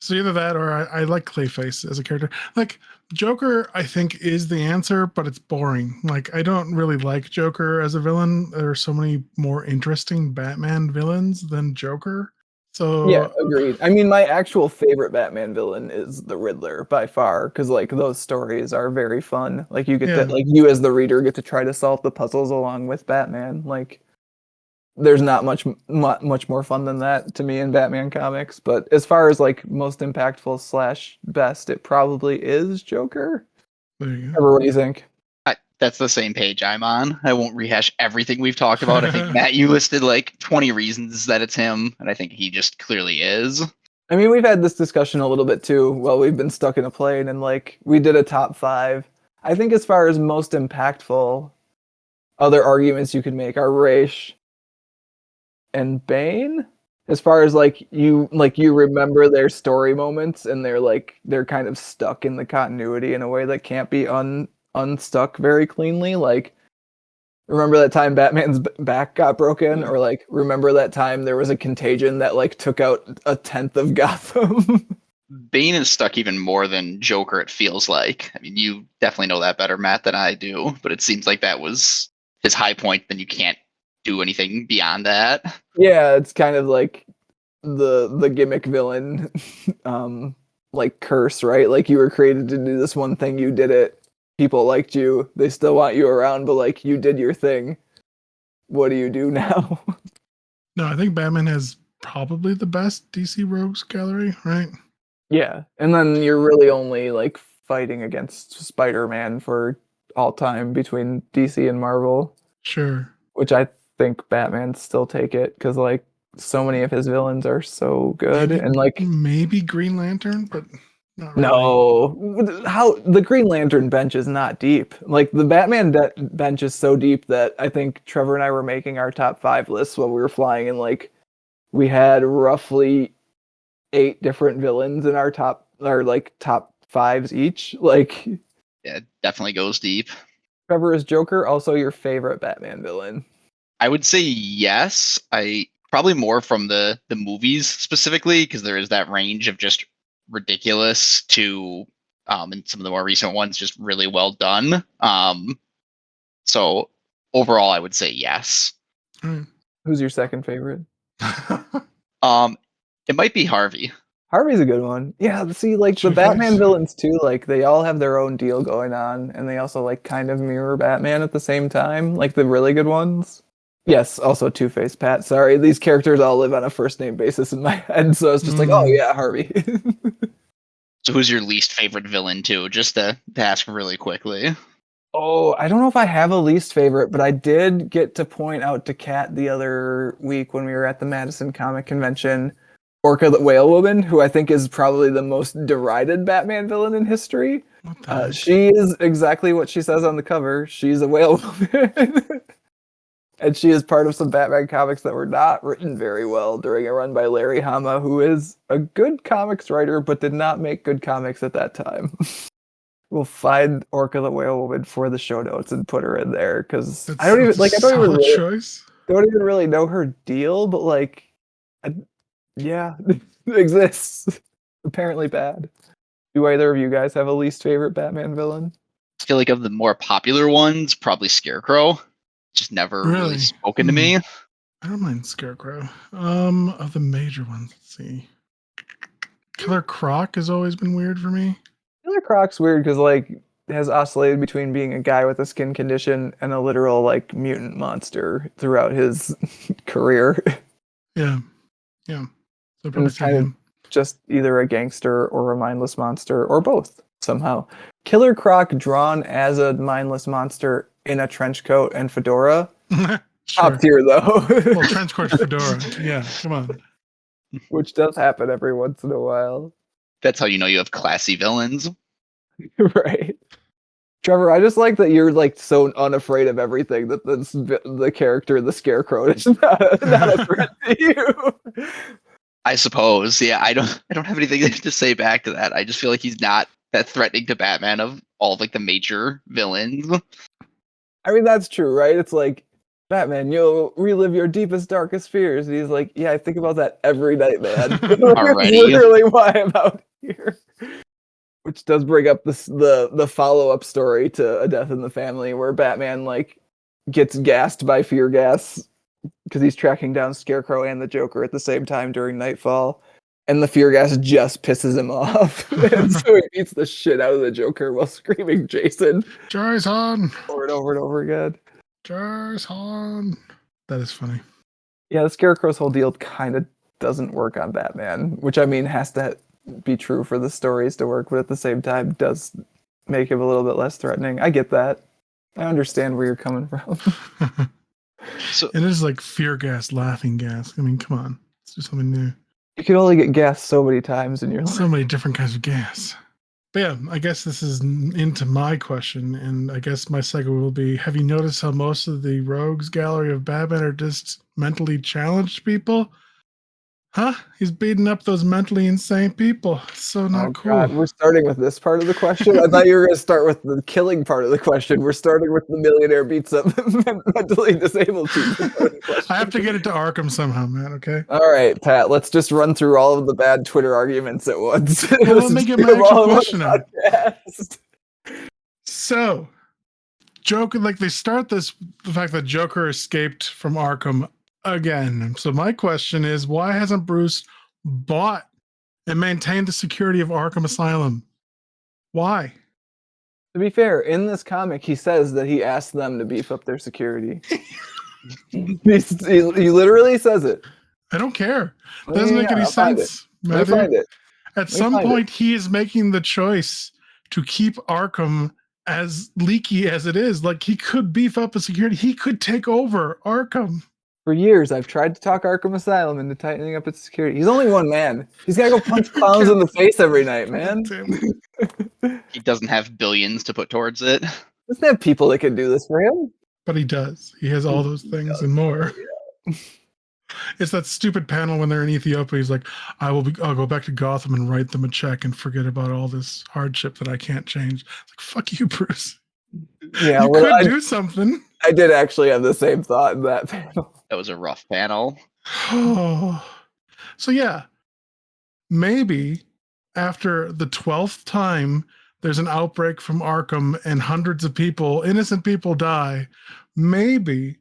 So either that or I like Clayface as a character. Like, Joker, I think, is the answer, but it's boring. Like, I don't really like Joker as a villain. There are so many more interesting Batman villains than Joker. So yeah, agreed. I mean, my actual favorite Batman villain is the Riddler by far, because like those stories are very fun. Like you get to, like you as the reader get to try to solve the puzzles along with Batman. Like there's not much more fun than that to me in Batman comics. But as far as like most impactful / best, it probably is Joker. There you go. Trevor, what do you think? That's the same page I'm on. I won't rehash everything we've talked about. I think, Matt, you listed like 20 reasons that it's him, and I think he just clearly is. I mean, we've had this discussion a little bit too while we've been stuck in a plane, and like we did a top 5. I think as far as most impactful, other arguments you could make are Raish and Bane. As far as like you remember their story moments, and they're kind of stuck in the continuity in a way that can't be unstuck very cleanly. Like, remember that time Batman's back got broken, or like remember that time there was a contagion that like took out 1/10 of Gotham. Bane is stuck even more than Joker, it feels like. I mean, you definitely know that better, Matt, than I do, but it seems like that was his high point. Then you can't do anything beyond that. Yeah, it's kind of like the gimmick villain like curse, right? Like you were created to do this one thing, you did it, people liked you. They still want you around, but like you did your thing. What do you do now? No, I think Batman has probably the best DC Rogues gallery, right? Yeah. And then you're really only like fighting against Spider-Man for all time between DC and Marvel, Sure. which I think Batman still take it because like so many of his villains are so good and like maybe Green Lantern, but not really. no, how the Green Lantern bench is not deep. Like the Batman bench is so deep that I think Trevor and I were making our top 5 lists while we were flying, and like we had roughly 8 different villains in our top fives each. Like Yeah, it definitely goes deep. Trevor, is Joker also your favorite Batman villain? I would say yes. I probably more from the movies specifically, because there is that range of just ridiculous to and some of the more recent ones just really well done. So overall I would say yes. Who's your second favorite? It might be Harvey. Harvey's a good one. Yeah, see, like the Batman villains too, like they all have their own deal going on, and they also like kind of mirror Batman at the same time, like the really good ones. Yes, also Two-Face Pat. Sorry, these characters all live on a first name basis in my head, so it's just like, oh yeah, Harvey. So who's your least favorite villain too? Just to ask really quickly. Oh, I don't know if I have a least favorite, but I did get to point out to Kat the other week when we were at the Madison Comic Convention, Orca the Whale Woman, who I think is probably the most derided Batman villain in history. She is exactly what she says on the cover. She's a whale woman. And she is part of some Batman comics that were not written very well during a run by Larry Hama, who is a good comics writer, but did not make good comics at that time. We'll find Orca the Whale Woman for the show notes and put her in there because I don't even really know her deal, but like, yeah, it exists. Apparently bad. Do either of you guys have a least favorite Batman villain? I feel like of the more popular ones, probably Scarecrow. Just never really spoken to me. I don't mind Scarecrow. Of the major ones, let's see. Killer Croc has always been weird for me. Killer Croc's weird because like has oscillated between being a guy with a skin condition and a literal like mutant monster throughout his career. Yeah. So probably kind of just either a gangster or a mindless monster or both somehow. Killer Croc drawn as a mindless monster in a trench coat and fedora. Sure. Top tier though. Well, trench coat fedora. Yeah, come on. Which does happen every once in a while. That's how you know you have classy villains. Right. Trevor, I just like that you're like so unafraid of everything that the character, the Scarecrow, is not a threat to you. I suppose. Yeah, I don't have anything to say back to that. I just feel like he's not that threatening to Batman of all of like the major villains. I mean, that's true, right? It's like, Batman, you'll relive your deepest, darkest fears. And he's like, yeah, I think about that every night, man. Already. That's literally why I'm out here. Which does bring up the follow-up story to A Death in the Family, where Batman like gets gassed by fear gas because he's tracking down Scarecrow and the Joker at the same time during Nightfall. And the fear gas just pisses him off. And so he beats the shit out of the Joker while screaming Jason. Jason! Over and over and over again. Jason! That is funny. Yeah, the Scarecrow's whole deal kind of doesn't work on Batman, which I mean has to be true for the stories to work, but at the same time does make him a little bit less threatening. I get that. I understand where you're coming from. So it is like fear gas, laughing gas. I mean, come on. Let's do something new. You can only get gas so many times in your life. So many different kinds of gas. But yeah, I guess this is into my question, and I guess my segue will be, have you noticed how most of the rogues gallery of Batman are just mentally challenged people? Huh? He's beating up those mentally insane people. So not cool. God, we're starting with this part of the question. I thought you were going to start with the killing part of the question. We're starting with the millionaire beats up mentally disabled people. I have to get it to Arkham somehow, man. Okay. All right, Pat. Let's just run through all of the bad Twitter arguments at once. Well, let me get my actual question out. So, Joker, like they start the fact that Joker escaped from Arkham again. So my question is, why hasn't Bruce bought and maintained the security of Arkham Asylum? Why? To be fair, in this comic, he says that he asked them to beef up their security. he literally says it. I don't care. Doesn't make any sense, Let me find it. At some point, he is making the choice to keep Arkham as leaky as it is. Like, he could beef up a security. He could take over Arkham. For years, I've tried to talk Arkham Asylum into tightening up its security. He's only one man. He's got to go punch clowns in the face every night, man. He doesn't have billions to put towards it. Doesn't have people that can do this for him. But he does. He has all those things and more. Yeah. It's that stupid panel when they're in Ethiopia. He's like, I'll go back to Gotham and write them a check and forget about all this hardship that I can't change. It's like, fuck you, Bruce. Yeah, you could do something. I did actually have the same thought in that panel. That was a rough panel. Oh. So yeah, maybe after the 12th time there's an outbreak from Arkham and hundreds of people, innocent people die, maybe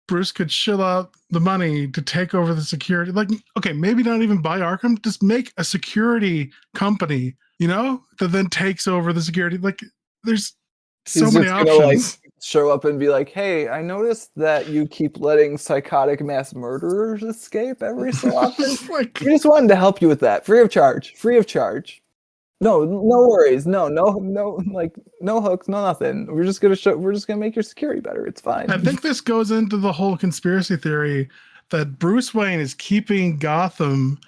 Bruce could shill out the money to take over the security. Like, okay, maybe not even buy Arkham, just make a security company, that then takes over the security. Like, there's so many options. Show up and be like, hey, I noticed that you keep letting psychotic mass murderers escape every so often. We just wanted to help you with that. Free of charge. No worries. No, like no hooks, no nothing. We're just gonna make your security better. It's fine. I think this goes into the whole conspiracy theory that Bruce Wayne is keeping Gotham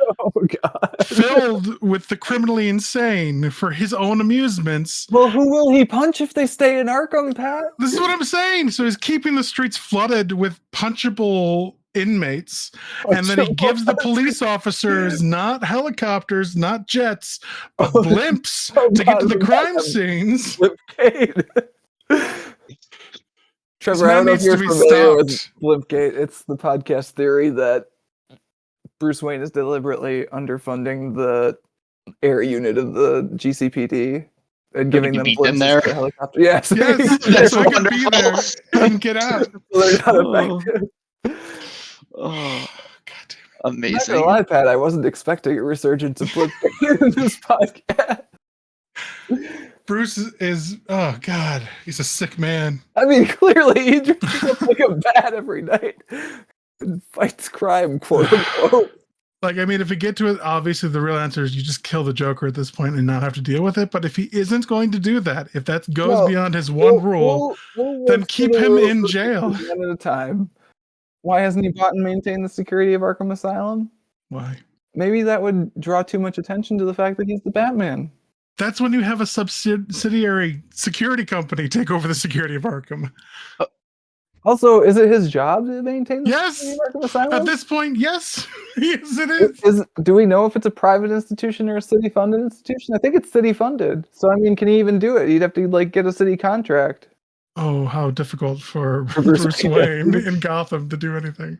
filled with the criminally insane for his own amusements. Well, who will he punch if they stay in Arkham, Pat? This is what I'm saying. So he's keeping the streets flooded with punchable inmates, and then he gives the police officers not helicopters, not jets, but blimps to get to the crime scenes. Trevor, I don't know if you're familiar with Blimpgate. It's the podcast theory that Bruce Wayne is deliberately underfunding the air unit of the GCPD and giving them blimps there. to helicopter. Yes, so I can be there and get out. They're not effective. Oh, God damn it. Amazing. I'm not gonna lie, Pat, I wasn't expecting a resurgence of Blimpgate in this podcast. Bruce is, oh God, he's a sick man. I mean, clearly he drinks up like a bat every night and fights crime, quote unquote. Like, I mean, if we get to it, obviously the real answer is you just kill the Joker at this point and not have to deal with it. But if he isn't going to do that, if that goes beyond his one rule, then keep him in jail. One at a time. Why hasn't he bought and maintained the security of Arkham Asylum? Why? Maybe that would draw too much attention to the fact that he's the Batman. That's when you have a subsidiary security company take over the security of Arkham. Also, is it his job to maintain the yes. security of Arkham Asylum? At this point, yes. Yes, it is. Do we know if it's a private institution or a city-funded institution? I think it's city-funded. So, I mean, can he even do it? He'd have to, get a city contract. Oh, how difficult for Bruce Wayne in Gotham to do anything.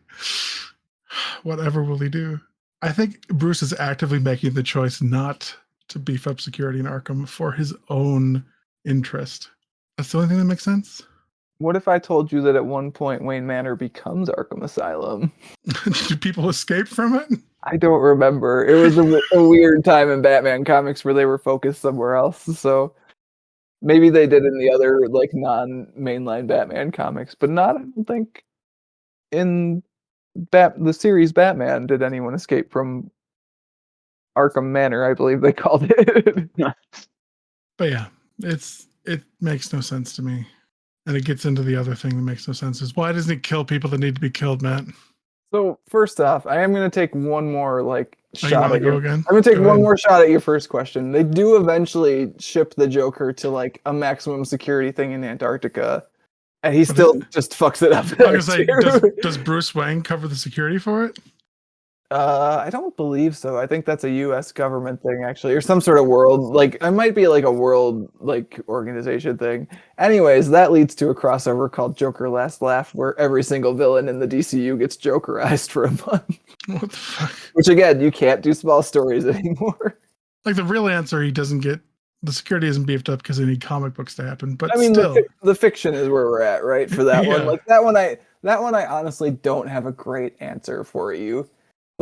Whatever will he do? I think Bruce is actively making the choice not to beef up security in Arkham for his own interest. That's the only thing that makes sense. What if I told you that at one point Wayne Manor becomes Arkham Asylum? Do people escape from it? I don't remember. It was a weird time in Batman comics where they were focused somewhere else. So maybe they did in the other non-mainline Batman comics, but not, I don't think, in the series Batman did anyone escape from Arkham Manor, I believe they called it. But yeah, it makes no sense to me. And it gets into the other thing that makes no sense is why doesn't he kill people that need to be killed, Matt? So first off, I am going to take one more shot at you. Again? I'm going to take one more shot at your first question. They do eventually ship the Joker to a maximum security thing in Antarctica, and he still just fucks it up. I was like, does Bruce Wayne cover the security for it? I don't believe so. I think that's a U.S. government thing, actually, or some sort of world. It might be a world organization thing. Anyways, that leads to a crossover called Joker Last Laugh, where every single villain in the DCU gets Jokerized for a month. What the fuck? Which again, you can't do small stories anymore. The real answer, he doesn't get the security isn't beefed up because they need comic books to happen. But I mean, still, the fiction is where we're at, right? For that one, that one, I honestly don't have a great answer for you.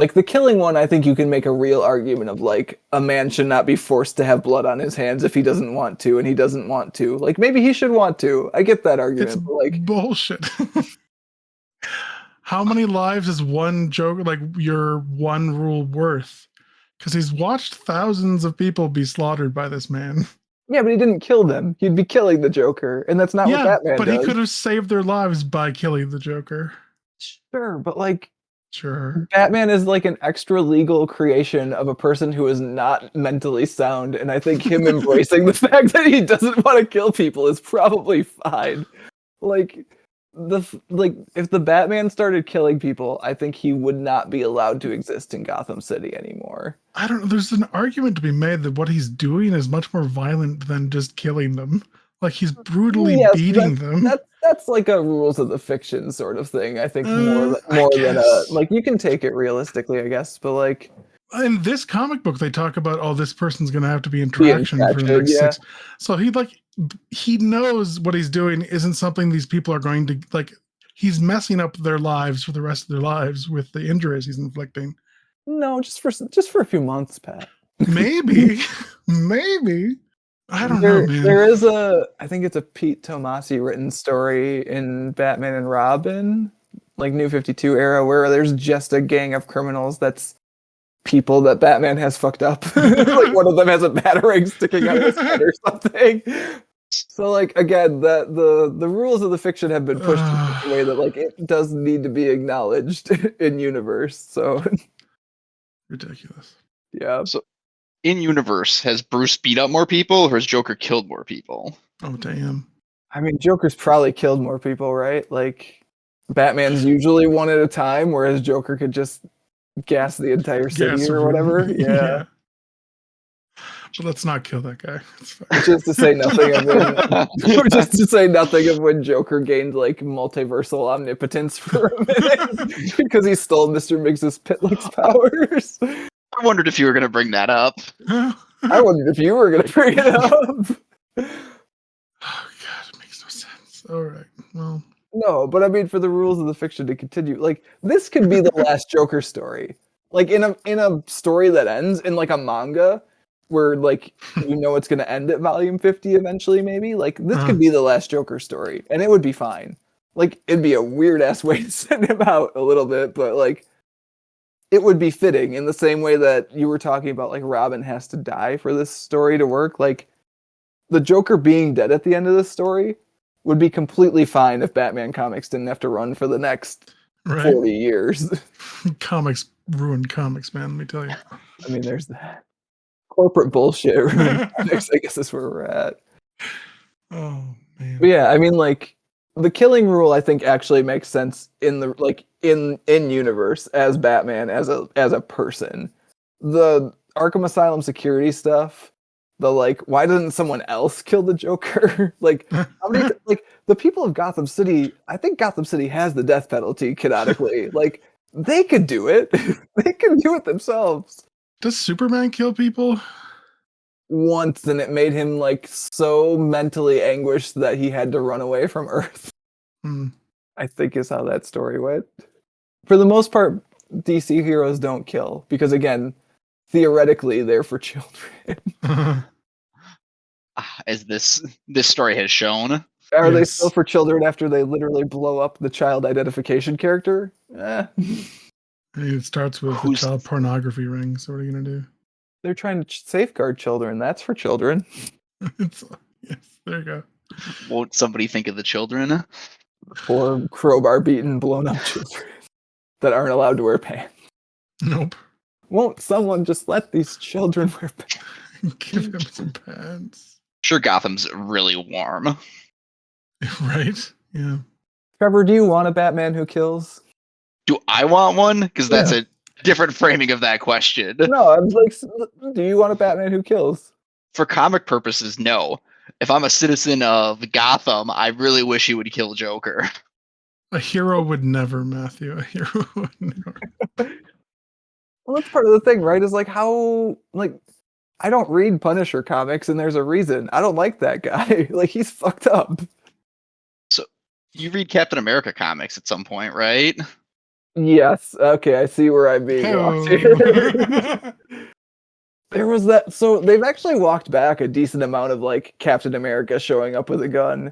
Like the killing one, I think you can make a real argument of like a man should not be forced to have blood on his hands if he doesn't want to, and he doesn't want to. Like maybe he should want to. I get that It's argument. But like bullshit. How many lives is one Joker, like your one rule worth? Because he's watched thousands of people be slaughtered by this man. yeah, but he didn't kill them. He'd be killing the Joker, and that's not what Batman but does. he could have saved their lives by killing the Joker. Sure, but like Sure. Batman is like an extra legal creation of a person who is not mentally sound, and I think him embracing the fact that he doesn't want to kill people is probably fine. Like if the Batman started killing people, I think he would not be allowed to exist in Gotham City anymore. I don't know. There's an argument to be made that what he's doing is much more violent than just killing them. Like he's brutally beating them. That's like a rules of the fiction sort of thing. I think more I than guess. like you can take it realistically, I guess, but like in this comic book, they talk about, oh, this person's going to have to be in traction for the next 6. So he knows what he's doing isn't something these people are going to like. He's messing up their lives for the rest of their lives with the injuries he's inflicting. No, just for a few months, Pat. Maybe. I don't know, man. There is I think it's a Pete Tomasi written story in Batman and Robin, like New 52 era, where there's just a gang of criminals that's people that Batman has fucked up. Like one of them has a batarang sticking out of his head or something. So like again, the rules of the fiction have been pushed in such a way that like it does need to be acknowledged in universe. So ridiculous. Yeah. So in universe, has Bruce beat up more people or has Joker killed more people? Oh damn. I mean, Joker's probably killed more people, right? Like Batman's usually one at a time, whereas Joker could just gas the entire city or whatever. Yeah. But let's not kill that guy. Just to say nothing of it. Just to say nothing of when Joker gained like multiversal omnipotence for a minute because he stole Mr. Miggs's Pitlick's powers. I wondered if you were going to bring that up. I wondered if you were going to bring it up. Oh God, it makes no sense. All right, well. No, but I mean, for the rules of the fiction to continue, like this could be the last Joker story. Like in a story that ends in like a manga, where like you know it's going to end at volume 50 eventually, maybe. Like this could be the last Joker story, and it would be fine. Like it'd be a weird ass way to send him out a little bit, but like it would be fitting in the same way that you were talking about. Like Robin has to die for this story to work. Like the Joker being dead at the end of this story would be completely fine if Batman comics didn't have to run for the next 40 years. Comics ruin comics, man. Let me tell you. I mean, there's that. Corporate bullshit. Comics, I guess is where we're at. Oh man. But yeah, I mean, like the killing rule, I think actually makes sense in the like in universe as Batman as a person. The Arkham Asylum security stuff. The like, why doesn't someone else kill the Joker? Like, how many? Like the people of Gotham City. I think Gotham City has the death penalty canonically. Like they could do it. They can do it themselves. Does Superman kill people? Once, and it made him like so mentally anguished that he had to run away from Earth. I think is how that story went. For the most part, DC heroes don't kill because again, theoretically, they're for children. As this story has shown. Are they still for children after they literally blow up the child identification character? It starts with the child pornography ring, so what are you going to do? They're trying to safeguard children. That's for children. Yes, there you go. Won't somebody think of the children? Poor crowbar beaten, blown up children that aren't allowed to wear pants. Nope. Won't someone just let these children wear pants? Give them some pants. Sure, Gotham's really warm. Right? Yeah. Trevor, do you want a Batman who kills? Do I want one? Because that's a different framing of that question. No, I'm like, do you want a Batman who kills? For comic purposes, no. If I'm a citizen of Gotham, I really wish he would kill Joker. A hero would never, Matthew. A hero would never. Well, that's part of the thing, right? Is like how, like, I don't read Punisher comics, and there's a reason. I don't like that guy. Like, he's fucked up. So, you read Captain America comics at some point, right? Yes. Okay, I see where I'm being walked here. Oh. There was that. So they've actually walked back a decent amount of like Captain America showing up with a gun,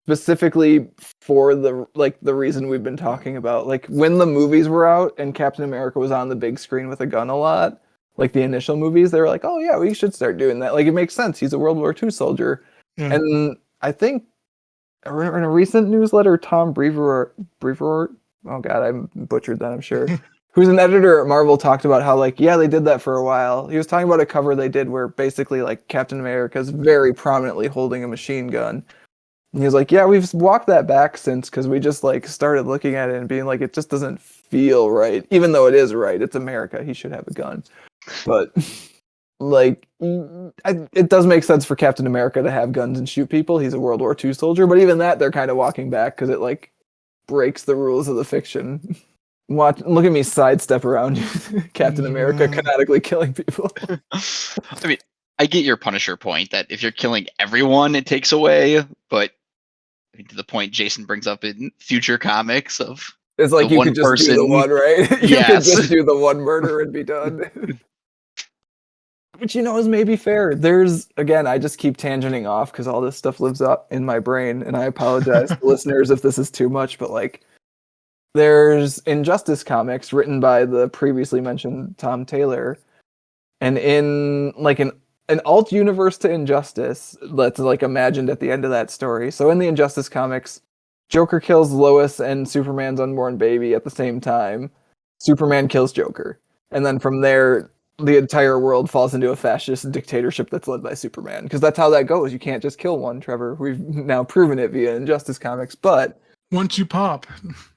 specifically for the reason we've been talking about. Like when the movies were out and Captain America was on the big screen with a gun a lot, like the initial movies, they were like, "Oh yeah, we should start doing that." Like it makes sense. He's a World War II soldier, Yeah. and I think in a recent newsletter, Tom Brevoort, oh god, I butchered that, I'm sure, who's an editor at Marvel, talked about how, like, yeah, they did that for a while. He was talking about a cover they did where basically, like, Captain America's very prominently holding a machine gun. And he was like, yeah, we've walked that back since, because we just, like, started looking at it and being like, it just doesn't feel right. Even though it is right. It's America. He should have a gun. But... like it does make sense for Captain America to have guns and shoot people. He's a World War II soldier, but even that they're kind of walking back because it like breaks the rules of the fiction. Look at me sidestep around Captain America canonically killing people. I mean, I get your Punisher point that if you're killing everyone, it takes away, but I mean, to the point Jason brings up in future comics of It's like the you one could just do person- the one, right? You could Yes. just do the one murder and be done. Which, you know, is maybe fair. There's, again, I just keep tangenting off because all this stuff lives up in my brain, and I apologize to listeners if this is too much, but like, there's Injustice comics written by the previously mentioned Tom Taylor, and in like an alt universe to Injustice that's like imagined at the end of that story. So in the Injustice comics, Joker kills Lois and Superman's unborn baby at the same time. Superman kills Joker. And then from there, the entire world falls into a fascist dictatorship that's led by Superman. Because that's how that goes. You can't just kill one, Trevor. We've now proven it via Injustice comics, but Once you pop,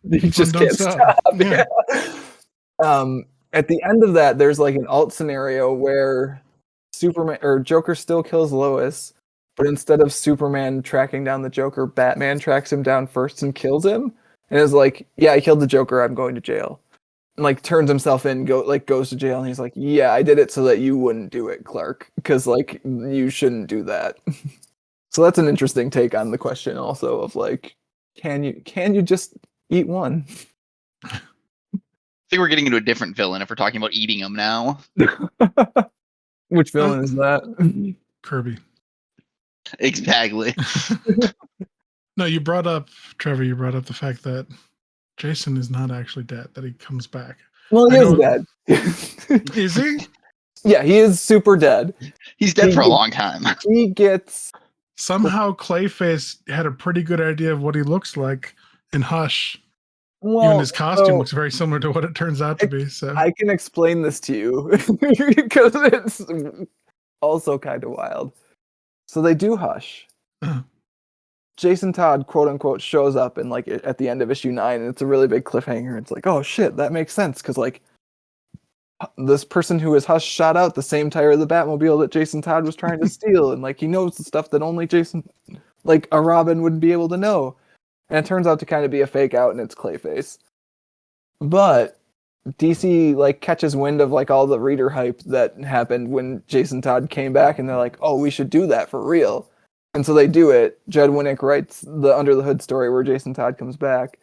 you just don't can't stop. stop. Yeah. At the end of that, there's like an alt scenario where Superman or Joker still kills Lois, but instead of Superman tracking down the Joker, Batman tracks him down first and kills him, and is like, "Yeah, I killed the Joker. I'm going to jail." And like turns himself in, goes to jail, and he's like, "Yeah, I did it so that you wouldn't do it, Clark, because like you shouldn't do that." So that's an interesting take on the question, also of like, can you just eat one? I think we're getting into a different villain if we're talking about eating them now. Which villain is that? Kirby. Exactly. No, you brought up, Trevor, you brought up the fact that Jason is not actually dead, that he comes back. Well, he I is know- dead. Is he? Yeah, he is super dead. He's dead for a long time. He gets Somehow Clayface had a pretty good idea of what he looks like in Hush. well. Even his costume so looks very similar to what it turns out to be. So I can explain this to you because it's also kind of wild. So they do Hush. Uh-huh. Jason Todd, quote unquote, shows up in like at the end of issue 9, and it's a really big cliffhanger. It's like, oh shit, that makes sense because like this person who is Hush shot out the same tire of the Batmobile that Jason Todd was trying to steal, and like he knows the stuff that only Jason, like a Robin, wouldn't be able to know. And it turns out to kind of be a fake out, and it's Clayface. But DC like catches wind of like all the reader hype that happened when Jason Todd came back, and they're like, "Oh, we should do that for real." And so they do it. Judd Winnick writes the Under the Hood story where Jason Todd comes back,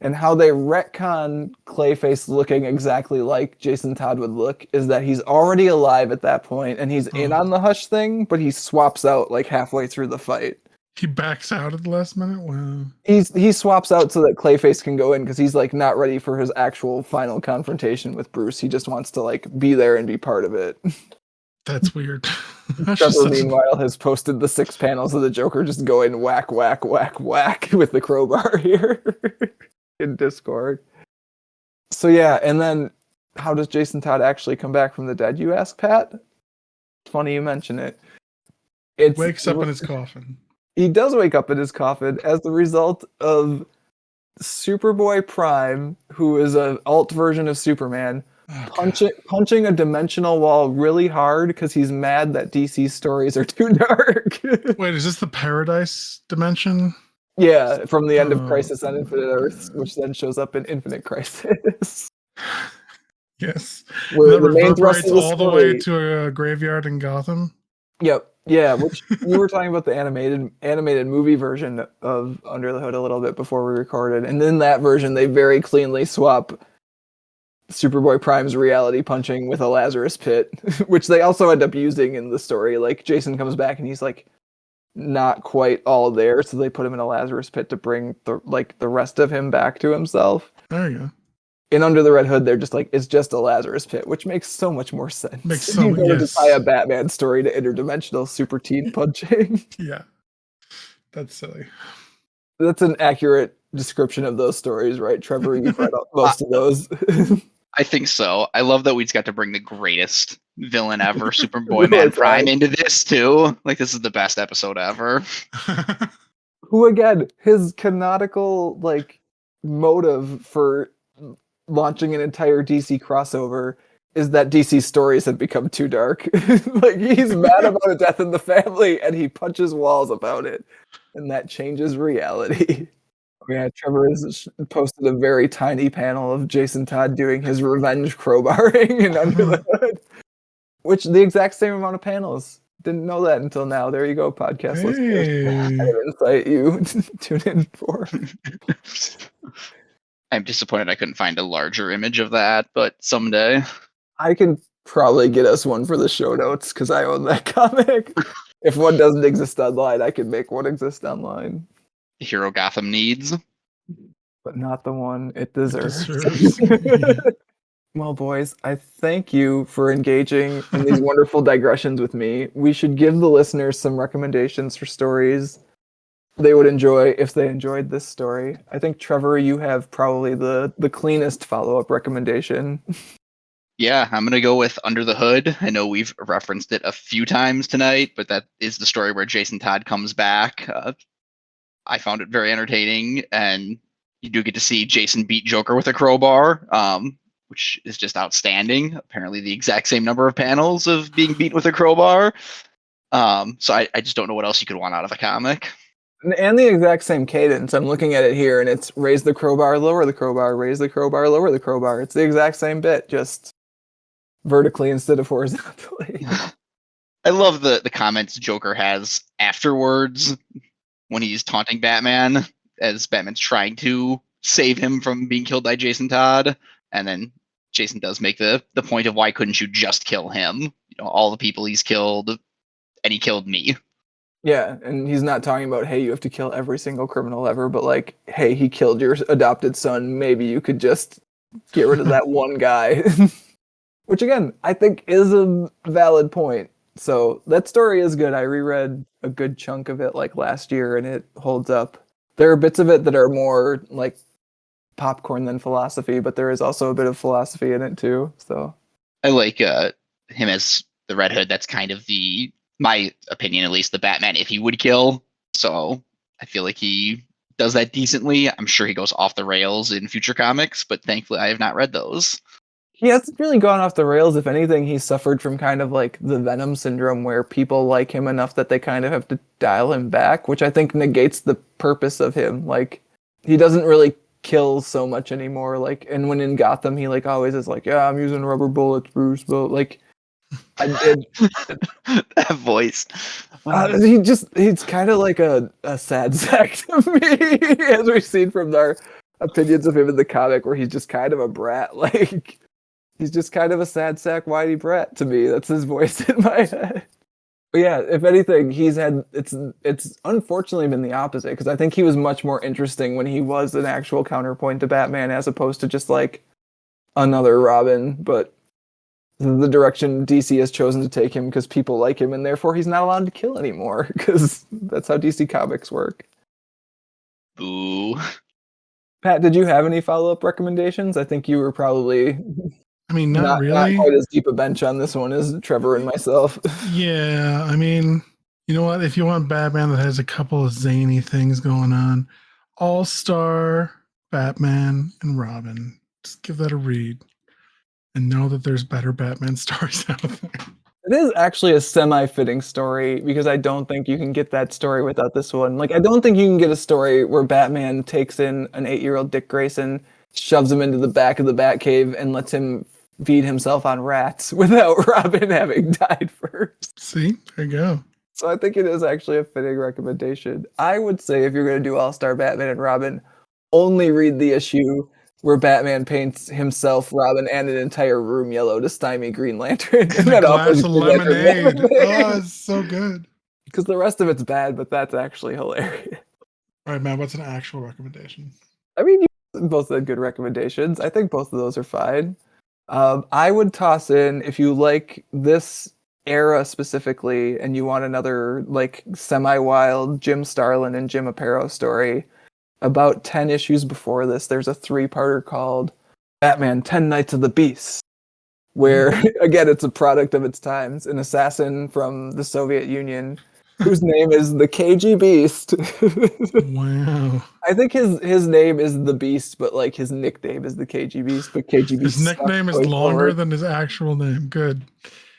and how they retcon Clayface looking exactly like Jason Todd would look is that he's already alive at that point, and he's in on the Hush thing, but he swaps out like halfway through the fight. he backs out at the last minute. Wow. He swaps out so that Clayface can go in because he's like not ready for his actual final confrontation with Bruce. He just wants to like be there and be part of it. That's weird. That's just Trevor, such a- meanwhile, has posted the 6 panels of the Joker just going whack, whack, whack, whack with the crowbar here in Discord. So yeah, and then how does Jason Todd actually come back from the dead, you ask, Pat? Funny you mention it. It's, wakes up in his coffin. He does wake up in his coffin as the result of Superboy Prime, who is an alt version of Superman, Oh, God. punching a dimensional wall really hard because he's mad that DC's stories are too dark. Wait, is this the Paradise dimension? Yeah, from the end of Oh. Crisis on Infinite Earths, which then shows up in Infinite Crisis. Yes. Where That the main thrust reverberates of the all the way story. to a graveyard in Gotham. Yep. Yeah, which you were talking about the animated movie version of Under the Hood a little bit before we recorded, and in that version they very cleanly swap Superboy Prime's reality punching with a Lazarus pit, which they also end up using in the story. Like Jason comes back and he's like not quite all there, so they put him in a Lazarus pit to bring the rest of him back to himself. There you go. And Under the Red Hood, they're just like, it's just a Lazarus pit, which makes so much more sense. Makes If so you much- go to yes. tie a Batman story to interdimensional super teen punching. Yeah. That's silly. That's an accurate description of those stories, right, Trevor? You've read most of those. I think so. I love that we just got to bring the greatest villain ever, Superboy Superboy Man Prime, Prime. into this too. Like, this is the best episode ever. Who again, his canonical like motive for launching an entire DC crossover is that DC stories have become too dark. Like he's mad about a death in the family and he punches walls about it, and that changes reality. Yeah, Trevor has posted a very tiny panel of Jason Todd doing his revenge crowbarring and Under the Hood, which the exact same amount of panels. Didn't know that until now. There you go, podcast listeners. Hey. Insight you tune in for. I'm disappointed I couldn't find a larger image of that, but someday. I can probably get us one for the show notes because I own that comic. If one doesn't exist online, I can make one exist online. The hero Gotham needs. But not the one it deserves. Yeah. Well, boys, I thank you for engaging in these wonderful digressions with me. We should give the listeners some recommendations for stories they would enjoy if they enjoyed this story. I think, Trevor, you have probably the cleanest follow-up recommendation. Yeah, I'm gonna go with Under the Hood. I know we've referenced it a few times tonight, but that is the story where Jason Todd comes back. I found it very entertaining, and you do get to see Jason beat Joker with a crowbar, which is just outstanding. Apparently, the exact same number of panels of being beaten with a crowbar. So I just don't know what else you could want out of a comic. And the exact same cadence. I'm looking at it here, and it's raise the crowbar, lower the crowbar, raise the crowbar, lower the crowbar. It's the exact same bit, just vertically instead of horizontally. I love the comments Joker has afterwards when he's taunting Batman as Batman's trying to save him from being killed by Jason Todd. And then Jason does make the point of why couldn't you just kill him? You know, all the people he's killed, and he killed me. Yeah, and he's not talking about, hey, you have to kill every single criminal ever, but like, hey, he killed your adopted son. Maybe you could just get rid of that one guy. Which, again, I think is a valid point. So that story is good. I reread a good chunk of it like last year, and it holds up. There are bits of it that are more like popcorn than philosophy, but there is also a bit of philosophy in it too. So I like him as the Red Hood. That's kind of my opinion, at least, the Batman if he would kill. So I feel like he does that decently. I'm sure he goes off the rails in future comics, but thankfully I have not read those. he hasn't really gone off the rails. If anything, he's suffered from kind of like the Venom syndrome where people like him enough that they kind of have to dial him back, which I think negates the purpose of him. Like he doesn't really kill so much anymore. Like, and when in Gotham, he like always is like, yeah, I'm using rubber bullets, Bruce, but like That voice. he's kind of like a sad sack to me, as we've seen from our opinions of him in the comic, where he's just kind of a brat. Like he's just kind of a sad sack, whitey brat to me. That's his voice in my head. But yeah, if anything, it's unfortunately been the opposite, because I think he was much more interesting when he was an actual counterpoint to Batman as opposed to just like another Robin. But the direction DC has chosen to take him because people like him, and therefore he's not allowed to kill anymore, because that's how DC Comics work. Boo. Pat, did you have any follow-up recommendations? I think you were probably I mean, not not really. quite as deep a bench on this one as Trevor and myself. Yeah, I mean, you know what? If you want Batman that has a couple of zany things going on, All-Star, Batman, and Robin, just give that a read and know that there's better Batman stories out there. It is actually a semi-fitting story, because I don't think you can get that story without this one. Like, I don't think you can get a story where Batman takes in an 8-year-old Dick Grayson, shoves him into the back of the Batcave, and lets him feed himself on rats without Robin having died first. See, there you go. So I think it is actually a fitting recommendation. I would say if you're going to do All-Star Batman and Robin, only read the issue where Batman paints himself, Robin, and an entire room yellow to stymie Green Lantern. And a glass of lemonade. Oh, it's so good. Because the rest of it's bad, but that's actually hilarious. All right, man, what's an actual recommendation? I mean, you both had good recommendations. I think both of those are fine. I would toss in, if you like this era specifically and you want another like semi-wild Jim Starlin and Jim Aparo story, about 10 issues before this, there's a 3-parter called Batman 10 Nights of the Beast, where, again, it's a product of its times. An assassin from the Soviet Union whose name is the KG Beast. Wow. I think his name is the Beast, but like his nickname is the KG Beast. But KG Beast. His nickname is longer than his actual name. Good.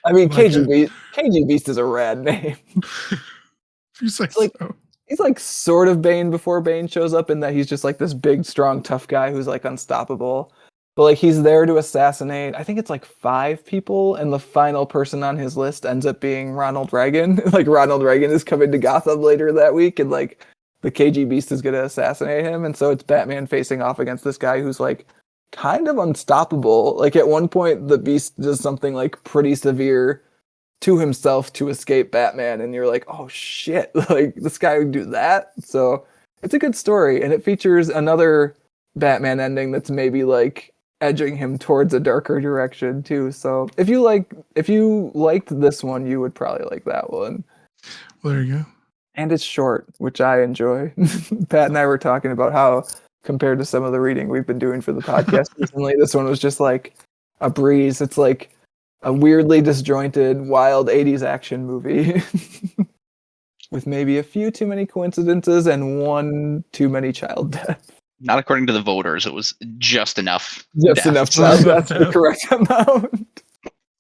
I mean, KG Beast is a rad name. If you say like, so. He's like sort of Bane before Bane shows up, in that he's just like this big, strong, tough guy who's like unstoppable. But like he's there to assassinate, I think it's like 5 people, and the final person on his list ends up being Ronald Reagan. Like Ronald Reagan is coming to Gotham later that week, and like the KG Beast is gonna assassinate him, and so it's Batman facing off against this guy who's like kind of unstoppable. Like at one point the Beast does something like pretty severe to himself to escape Batman, and you're like, oh shit, like this guy would do that. So it's a good story, and it features another Batman ending that's maybe like edging him towards a darker direction too. So if you liked this one, you would probably like that one. Well, there you go. And it's short, which I enjoy. Pat and I were talking about how, compared to some of the reading we've been doing for the podcast recently, this one was just like a breeze. It's like a weirdly disjointed, wild 80s action movie with maybe a few too many coincidences and one too many child deaths. Not according to the voters. It was just enough. Just enough child. That's the correct amount.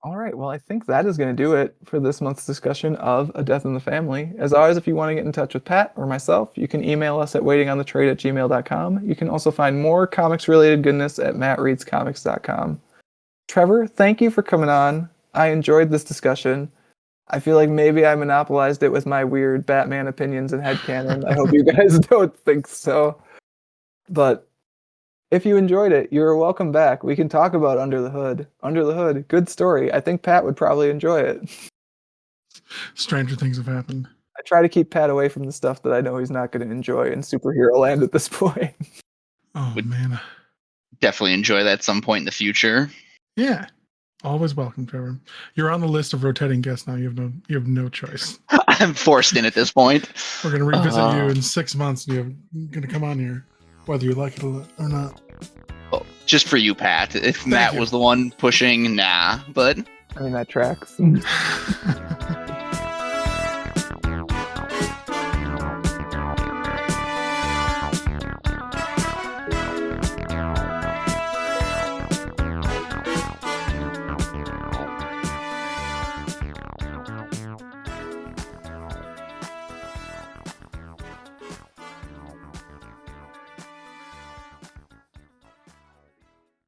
All right. Well, I think that is going to do it for this month's discussion of A Death in the Family. As always, if you want to get in touch with Pat or myself, you can email us at waitingonthetrade@gmail.com. You can also find more comics-related goodness at mattreadscomics.com. Trevor, thank you for coming on. I enjoyed this discussion. I feel like maybe I monopolized it with my weird Batman opinions and headcanon. I hope you guys don't think so. But if you enjoyed it, you're welcome back. We can talk about Under the Hood. Under the Hood, good story. I think Pat would probably enjoy it. Stranger things have happened. I try to keep Pat away from the stuff that I know he's not going to enjoy in superhero land at this point. Oh, man. Definitely enjoy that at some point in the future. Yeah. Always welcome, Trevor. You're on the list of rotating guests now. You have no choice. I'm forced in at this point. We're going to revisit you in 6 months, and you're going to come on here, whether you like it or not. Well, just for you, Pat. If Matt was the one pushing, nah. But I mean, that tracks.